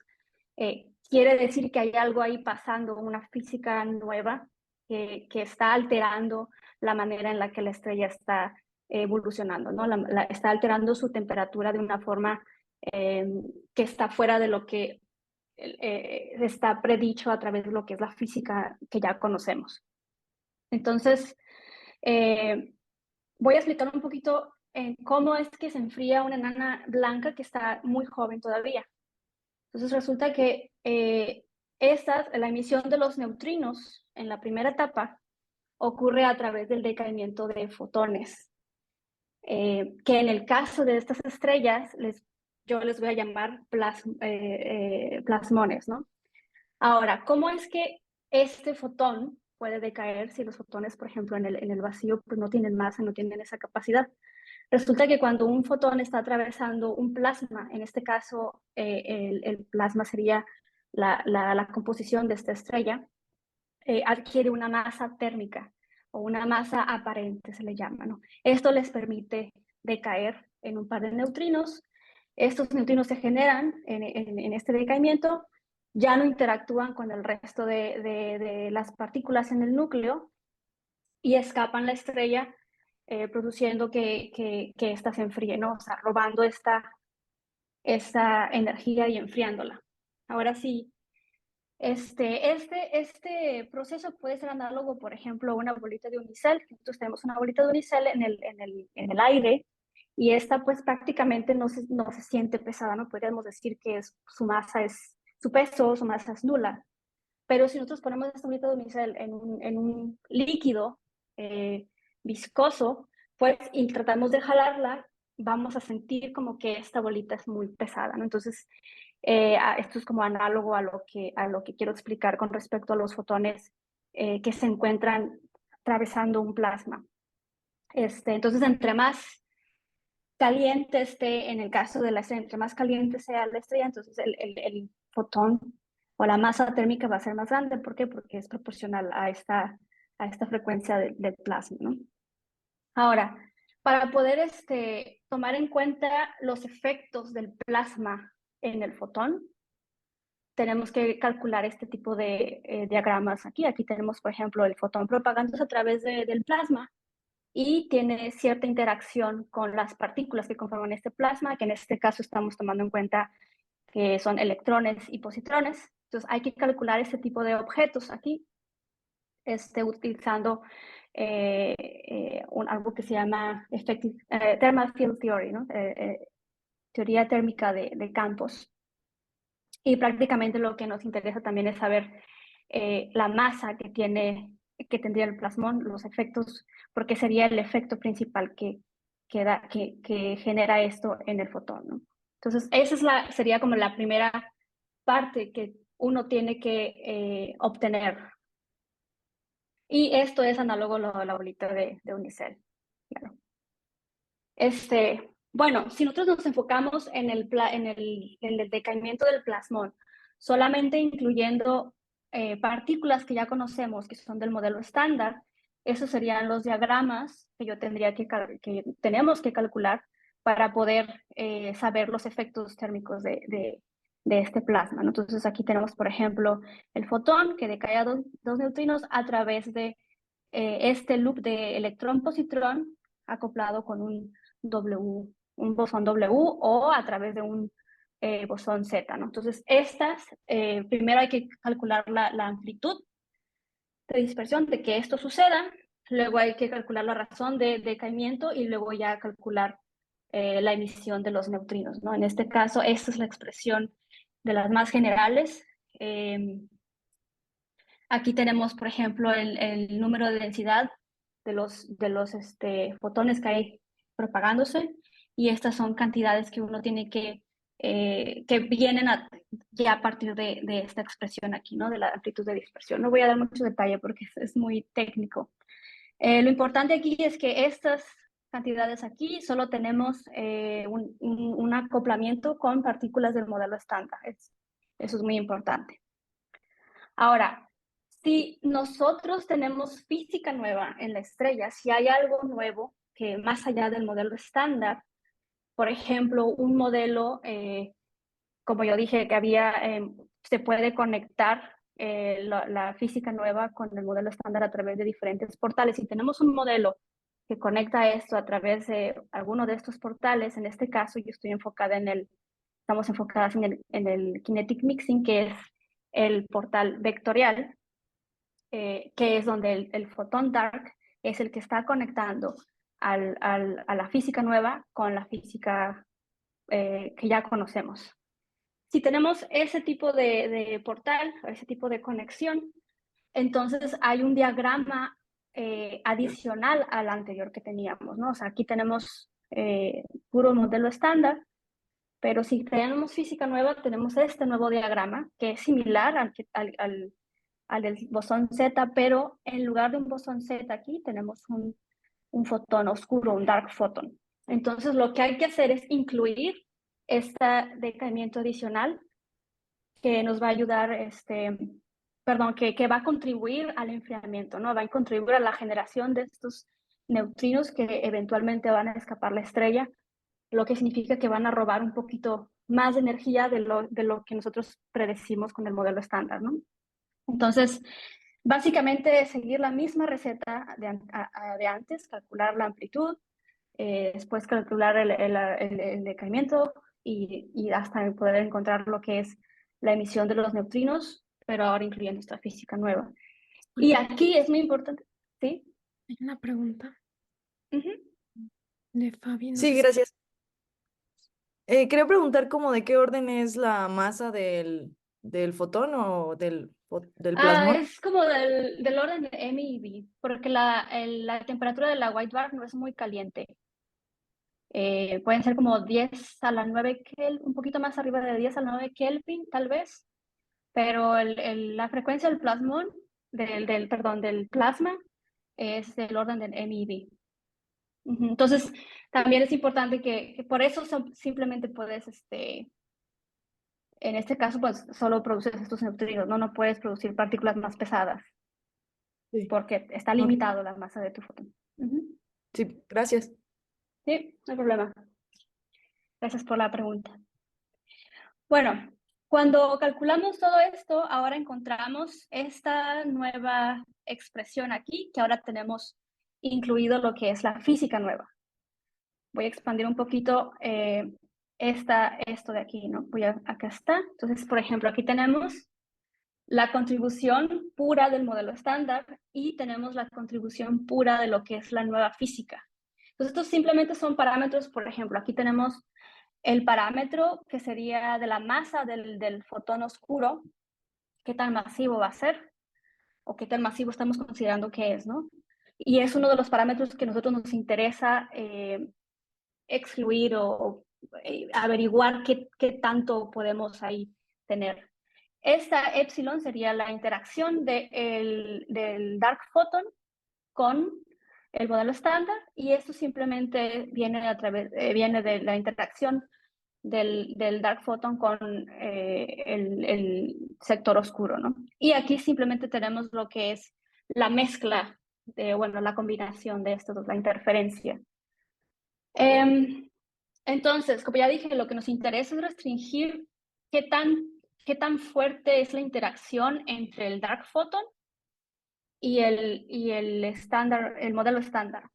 quiere decir que hay algo ahí pasando, una física nueva que está alterando la manera en la que la estrella está evolucionando, ¿no? Está alterando su temperatura de una forma que está fuera de lo que está predicho a través de lo que es la física que ya conocemos. Entonces, voy a explicar un poquito cómo es que se enfría una enana blanca que está muy joven todavía. Entonces resulta que la emisión de los neutrinos en la primera etapa ocurre a través del decaimiento de fotones, que en el caso de estas estrellas yo les voy a llamar plasmones, ¿no? Ahora, ¿cómo es que este fotón puede decaer si los fotones, por ejemplo, en el vacío, pues no tienen masa, no tienen esa capacidad? Resulta que cuando un fotón está atravesando un plasma, en este caso el plasma sería la composición de esta estrella, adquiere una masa térmica o una masa aparente, se le llama, ¿no? Esto les permite decaer en un par de neutrinos. Estos neutrinos se generan en este decaimiento, ya no interactúan con el resto de las partículas en el núcleo y escapan la estrella, produciendo que ésta se enfríe, ¿no? O sea, robando esta energía y enfriándola. Ahora sí, este proceso puede ser análogo, por ejemplo, a una bolita de unicel. Nosotros tenemos una bolita de unicel en el aire y esta pues prácticamente no se siente pesada, ¿no? Podríamos decir que su peso, su masa es nula. Pero si nosotros ponemos esta bolita de unicel en un líquido viscoso, pues y tratamos de jalarla, vamos a sentir como que esta bolita es muy pesada, ¿no? Entonces, esto es como análogo a lo que quiero explicar con respecto a los fotones que se encuentran atravesando un plasma. Entonces, entre más caliente esté, en el caso de la estrella, entre más caliente sea la estrella, entonces el fotón o la masa térmica va a ser más grande. ¿Por qué? Porque es proporcional a esta frecuencia del plasma, ¿no? Ahora, para poder tomar en cuenta los efectos del plasma en el fotón, tenemos que calcular este tipo de diagramas aquí. Aquí tenemos, por ejemplo, el fotón propagándose a través del plasma y tiene cierta interacción con las partículas que conforman este plasma, que en este caso estamos tomando en cuenta que son electrones y positrones. Entonces hay que calcular este tipo de objetos aquí, utilizando algo que se llama Thermal Field Theory, ¿no? Teoría térmica de campos. Y prácticamente lo que nos interesa también es saber la masa que tendría el plasmón, los efectos, porque sería el efecto principal que genera esto en el fotón, ¿no? Entonces, esa sería como la primera parte que uno tiene que obtener. Y esto es análogo a la bolita de unicel. Claro. Bueno, si nosotros nos enfocamos en el decaimiento del plasmón, solamente incluyendo partículas que ya conocemos, que son del modelo estándar, esos serían los diagramas que tenemos que calcular para poder saber los efectos térmicos de este plasma, ¿no? Entonces aquí tenemos, por ejemplo, el fotón que decae a dos neutrinos a través de este loop de electrón-positrón acoplado con un W un bosón W o a través de un bosón Z, ¿no? Entonces, primero hay que calcular la amplitud de dispersión de que esto suceda, luego hay que calcular la razón de decaimiento y luego ya calcular la emisión de los neutrinos, ¿no? En este caso, esta es la expresión de las más generales. Aquí tenemos, por ejemplo, el número de densidad de los fotones que hay propagándose, y estas son cantidades que uno tiene que vienen ya a partir de esta expresión aquí, ¿no? De la amplitud de dispersión. No voy a dar mucho detalle porque es muy técnico. Lo importante aquí es que estas cantidades aquí solo tenemos un acoplamiento con partículas del modelo estándar. Eso es muy importante. Ahora, si nosotros tenemos física nueva en la estrella, si hay algo nuevo que más allá del modelo estándar, por ejemplo, un modelo, como yo dije, que se puede conectar la física nueva con el modelo estándar a través de diferentes portales. Si tenemos un modelo que conecta esto a través de alguno de estos portales, en este caso yo estamos enfocadas en el Kinetic Mixing, que es el portal vectorial, que es donde el fotón dark es el que está conectando a la física nueva con la física que ya conocemos. Si tenemos ese tipo de portal, ese tipo de conexión, entonces hay un diagrama adicional al anterior que teníamos, ¿no? O sea, aquí tenemos puro modelo estándar, pero si tenemos física nueva, tenemos este nuevo diagrama que es similar al del bosón Z, pero en lugar de un bosón Z aquí tenemos un fotón oscuro, un dark photon. Entonces lo que hay que hacer es incluir este decaimiento adicional que nos va a ayudar, que va a contribuir al enfriamiento, ¿no? Va a contribuir a la generación de estos neutrinos que eventualmente van a escapar la estrella, lo que significa que van a robar un poquito más de energía de lo que nosotros predecimos con el modelo estándar, ¿no? Entonces, básicamente seguir la misma receta de antes, calcular la amplitud, después calcular el decaimiento y hasta poder encontrar lo que es la emisión de los neutrinos, pero ahora incluyendo esta física nueva. Y aquí es muy importante, ¿sí? Hay una pregunta Ujú. de Fabi. No Sí, sé si- gracias. Quería preguntar como de qué orden es la masa del fotón o del plasmón. Es como del orden de M y B, porque la temperatura de la white dwarf no es muy caliente. Pueden ser como 10 a la 9 Kelvin, un poquito más arriba de 10 a la 9 Kelvin, tal vez, pero la frecuencia del plasmón, del plasma, es del orden del MeV. Entonces, también es importante que por eso simplemente puedes, en este caso, pues solo produces estos neutrinos, ¿no? No puedes producir partículas más pesadas, Sí. porque está Ok. limitado la masa de tu fotón. Sí, gracias. Sí, no hay problema. Gracias por la pregunta. Bueno, cuando calculamos todo esto, ahora encontramos esta nueva expresión aquí, que ahora tenemos incluido lo que es la física nueva. Voy a expandir un poquito esto de aquí, ¿no? Acá está. Entonces, por ejemplo, aquí tenemos la contribución pura del modelo estándar y tenemos la contribución pura de lo que es la nueva física. Entonces, estos simplemente son parámetros. Por ejemplo, aquí tenemos el parámetro que sería de la masa del fotón oscuro, qué tan masivo va a ser o qué tan masivo estamos considerando que es, ¿no? Y es uno de los parámetros que a nosotros nos interesa excluir o averiguar qué tanto podemos ahí tener. Esta epsilon sería la interacción del dark photon con el modelo estándar, y esto simplemente viene de la interacción del dark photon con el sector oscuro, ¿no? Y aquí simplemente tenemos lo que es la mezcla la combinación de estos dos, la interferencia. Entonces, como ya dije, lo que nos interesa es restringir qué tan fuerte es la interacción entre el dark photon y el modelo estándar.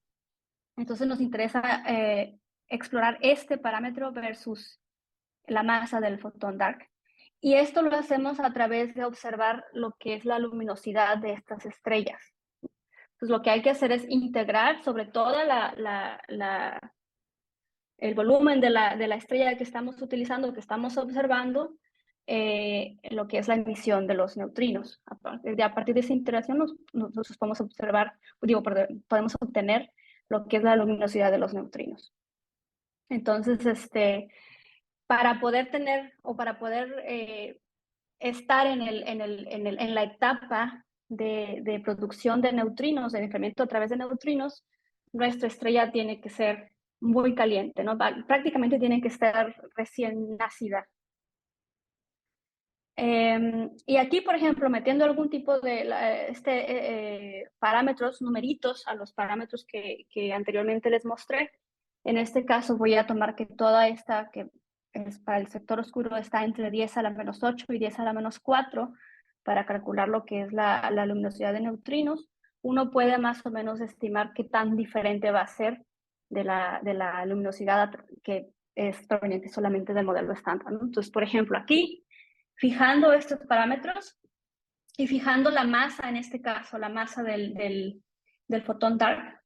Entonces nos interesa explorar este parámetro versus la masa del fotón dark. Y esto lo hacemos a través de observar lo que es la luminosidad de estas estrellas. Entonces, lo que hay que hacer es integrar sobre todo el volumen de la estrella que estamos utilizando, que estamos observando, lo que es la emisión de los neutrinos. A partir de esa interacción nosotros podemos observar, podemos obtener lo que es la luminosidad de los neutrinos. Entonces, para poder tener o para poder estar en la etapa de producción de neutrinos, de enfriamiento a través de neutrinos, nuestra estrella tiene que ser muy caliente, ¿no? Prácticamente tiene que estar recién nacida. Y aquí, por ejemplo, metiendo algún tipo de parámetros, numeritos a los parámetros que anteriormente les mostré, en este caso voy a tomar que toda esta, que es para el sector oscuro, está entre 10 a la menos 8 y 10 a la menos 4 para calcular lo que es la luminosidad de neutrinos. Uno puede más o menos estimar qué tan diferente va a ser de la luminosidad que es proveniente solamente del modelo estándar, ¿no? Entonces, por ejemplo, aquí, fijando estos parámetros y fijando la masa, en este caso, la masa del fotón dark,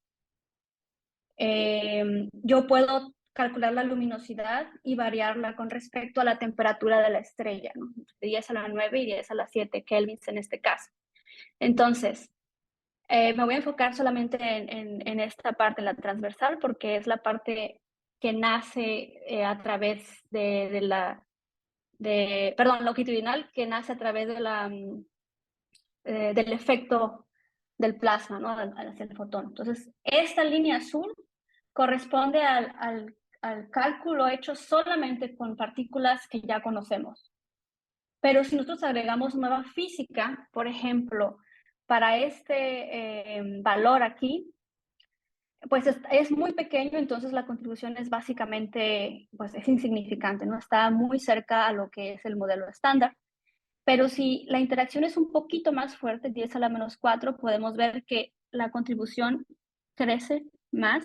yo puedo calcular la luminosidad y variarla con respecto a la temperatura de la estrella, ¿no? De 10 a la 9 y 10 a la 7 kelvins en este caso. Entonces, me voy a enfocar solamente en esta parte, la transversal, porque es la parte que nace a través perdón, longitudinal, que nace a través del efecto del plasma, ¿no? Hacia el fotón. Entonces, esta línea azul corresponde al cálculo hecho solamente con partículas que ya conocemos. Pero si nosotros agregamos nueva física, por ejemplo, para este valor aquí, pues es muy pequeño, entonces la contribución es básicamente, pues es insignificante, ¿no? Está muy cerca a lo que es el modelo estándar. Pero si la interacción es un poquito más fuerte, 10 a la menos 4, podemos ver que la contribución crece más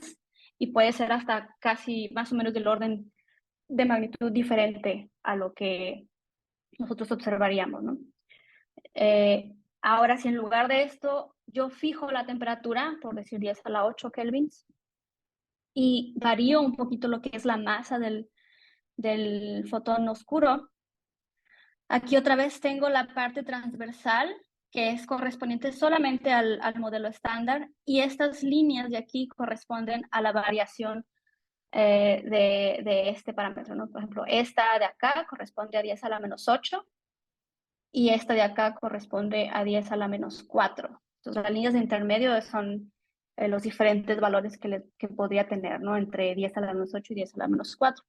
y puede ser hasta casi más o menos del orden de magnitud diferente a lo que nosotros observaríamos, ¿no? Ahora, si en lugar de esto yo fijo la temperatura, por decir 10 a la 8 kelvins, y varío un poquito lo que es la masa del fotón oscuro, aquí otra vez tengo la parte transversal, que es correspondiente solamente al modelo estándar, y estas líneas de aquí corresponden a la variación de este parámetro, ¿no? Por ejemplo, esta de acá corresponde a 10 a la menos 8 y esta de acá corresponde a 10 a la menos 4. Entonces, las líneas de intermedio son los diferentes valores que podría tener, ¿no? Entre 10 a la menos 8 y 10 a la menos 4.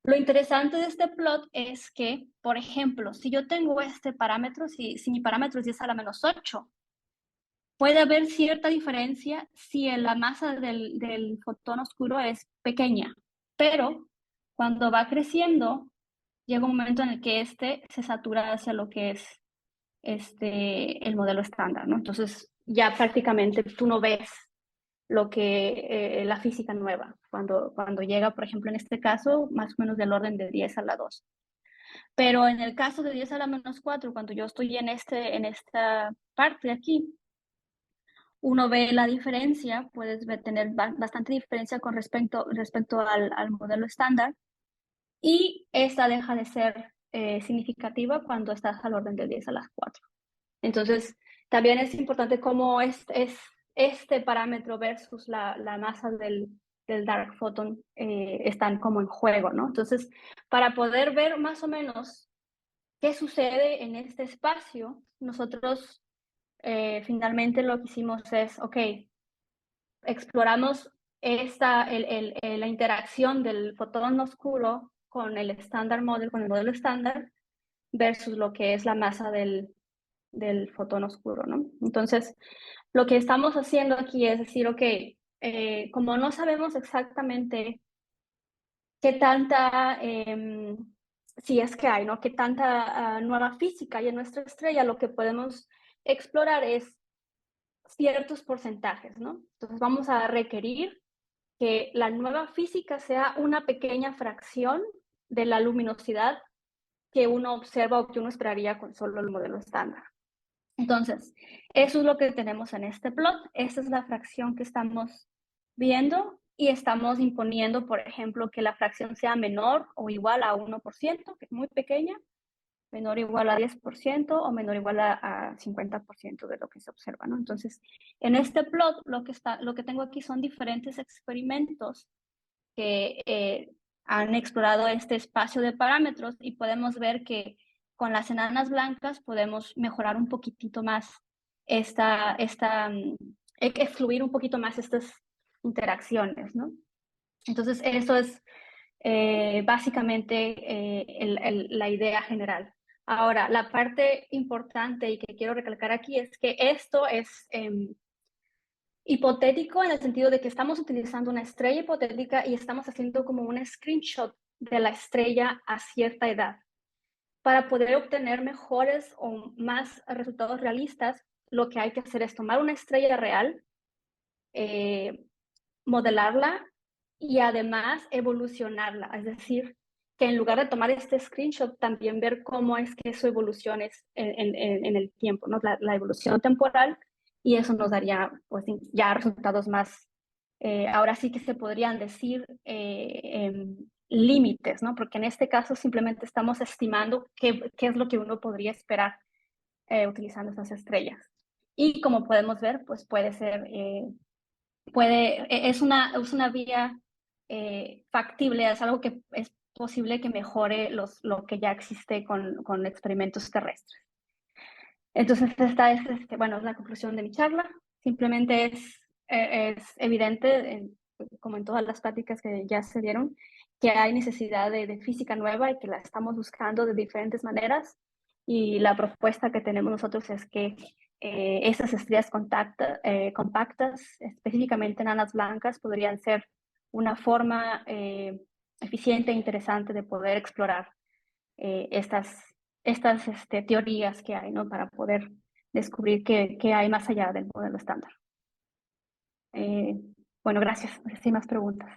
Lo interesante de este plot es que, por ejemplo, si yo tengo este parámetro, si mi parámetro es 10 a la menos 8, puede haber cierta diferencia si la masa del fotón oscuro es pequeña, pero cuando va creciendo, llega un momento en el que se satura hacia lo que es el modelo estándar, ¿no? Entonces, ya prácticamente tú no ves lo que la física nueva, cuando llega, por ejemplo, en este caso, más o menos del orden de 10 a la 2. Pero en el caso de 10 a la menos 4, cuando yo estoy en esta parte de aquí, uno ve la diferencia, puedes tener bastante diferencia con respecto al modelo estándar, y esta deja de ser significativa cuando estás al orden de 10 a las 4. Entonces, también es importante cómo es este parámetro versus la masa del dark photon están como en juego, ¿no? Entonces, para poder ver más o menos qué sucede en este espacio, nosotros finalmente lo que hicimos es, ok, exploramos la interacción del fotón oscuro con el estándar model, con el modelo estándar, versus lo que es la masa del fotón oscuro, ¿no? Entonces, lo que estamos haciendo aquí es decir, ok, como no sabemos exactamente qué tanta, si es que hay, ¿no? Qué tanta nueva física hay en nuestra estrella, lo que podemos explorar es ciertos porcentajes, ¿no? Entonces vamos a requerir que la nueva física sea una pequeña fracción de la luminosidad que uno observa o que uno esperaría con solo el modelo estándar. Entonces, eso es lo que tenemos en este plot. Esta es la fracción que estamos viendo y estamos imponiendo, por ejemplo, que la fracción sea menor o igual a 1%, que es muy pequeña, menor o igual a 10% o menor o igual a 50% de lo que se observa, ¿no? Entonces, en este plot, lo que tengo aquí son diferentes experimentos que han explorado este espacio de parámetros y podemos ver que con las enanas blancas podemos mejorar un poquitito más fluir un poquito más estas interacciones, ¿no? Entonces, eso es básicamente la idea general. Ahora, la parte importante y que quiero recalcar aquí es que esto es hipotético en el sentido de que estamos utilizando una estrella hipotética y estamos haciendo como un screenshot de la estrella a cierta edad. Para poder obtener mejores o más resultados realistas, lo que hay que hacer es tomar una estrella real, modelarla y además evolucionarla. Es decir, que en lugar de tomar este screenshot, también ver cómo es que su evolución es en el tiempo, ¿no? La evolución temporal, y eso nos daría pues, ya resultados más, ahora sí que se podrían decir límites, ¿no? Porque en este caso simplemente estamos estimando qué es lo que uno podría esperar utilizando esas estrellas. Y como podemos ver, pues puede ser es una vía factible, es algo que es posible que mejore lo que ya existe con experimentos terrestres. Entonces, esta es, bueno, es la conclusión de mi charla. Simplemente es evidente, como en todas las pláticas que ya se dieron, que hay necesidad de física nueva y que la estamos buscando de diferentes maneras. Y la propuesta que tenemos nosotros es que esas estrellas compactas, específicamente enanas blancas, podrían ser una forma eficiente e interesante de poder explorar estas teorías que hay, ¿no? Para poder descubrir qué hay más allá del modelo estándar. Bueno, gracias. Sin más preguntas.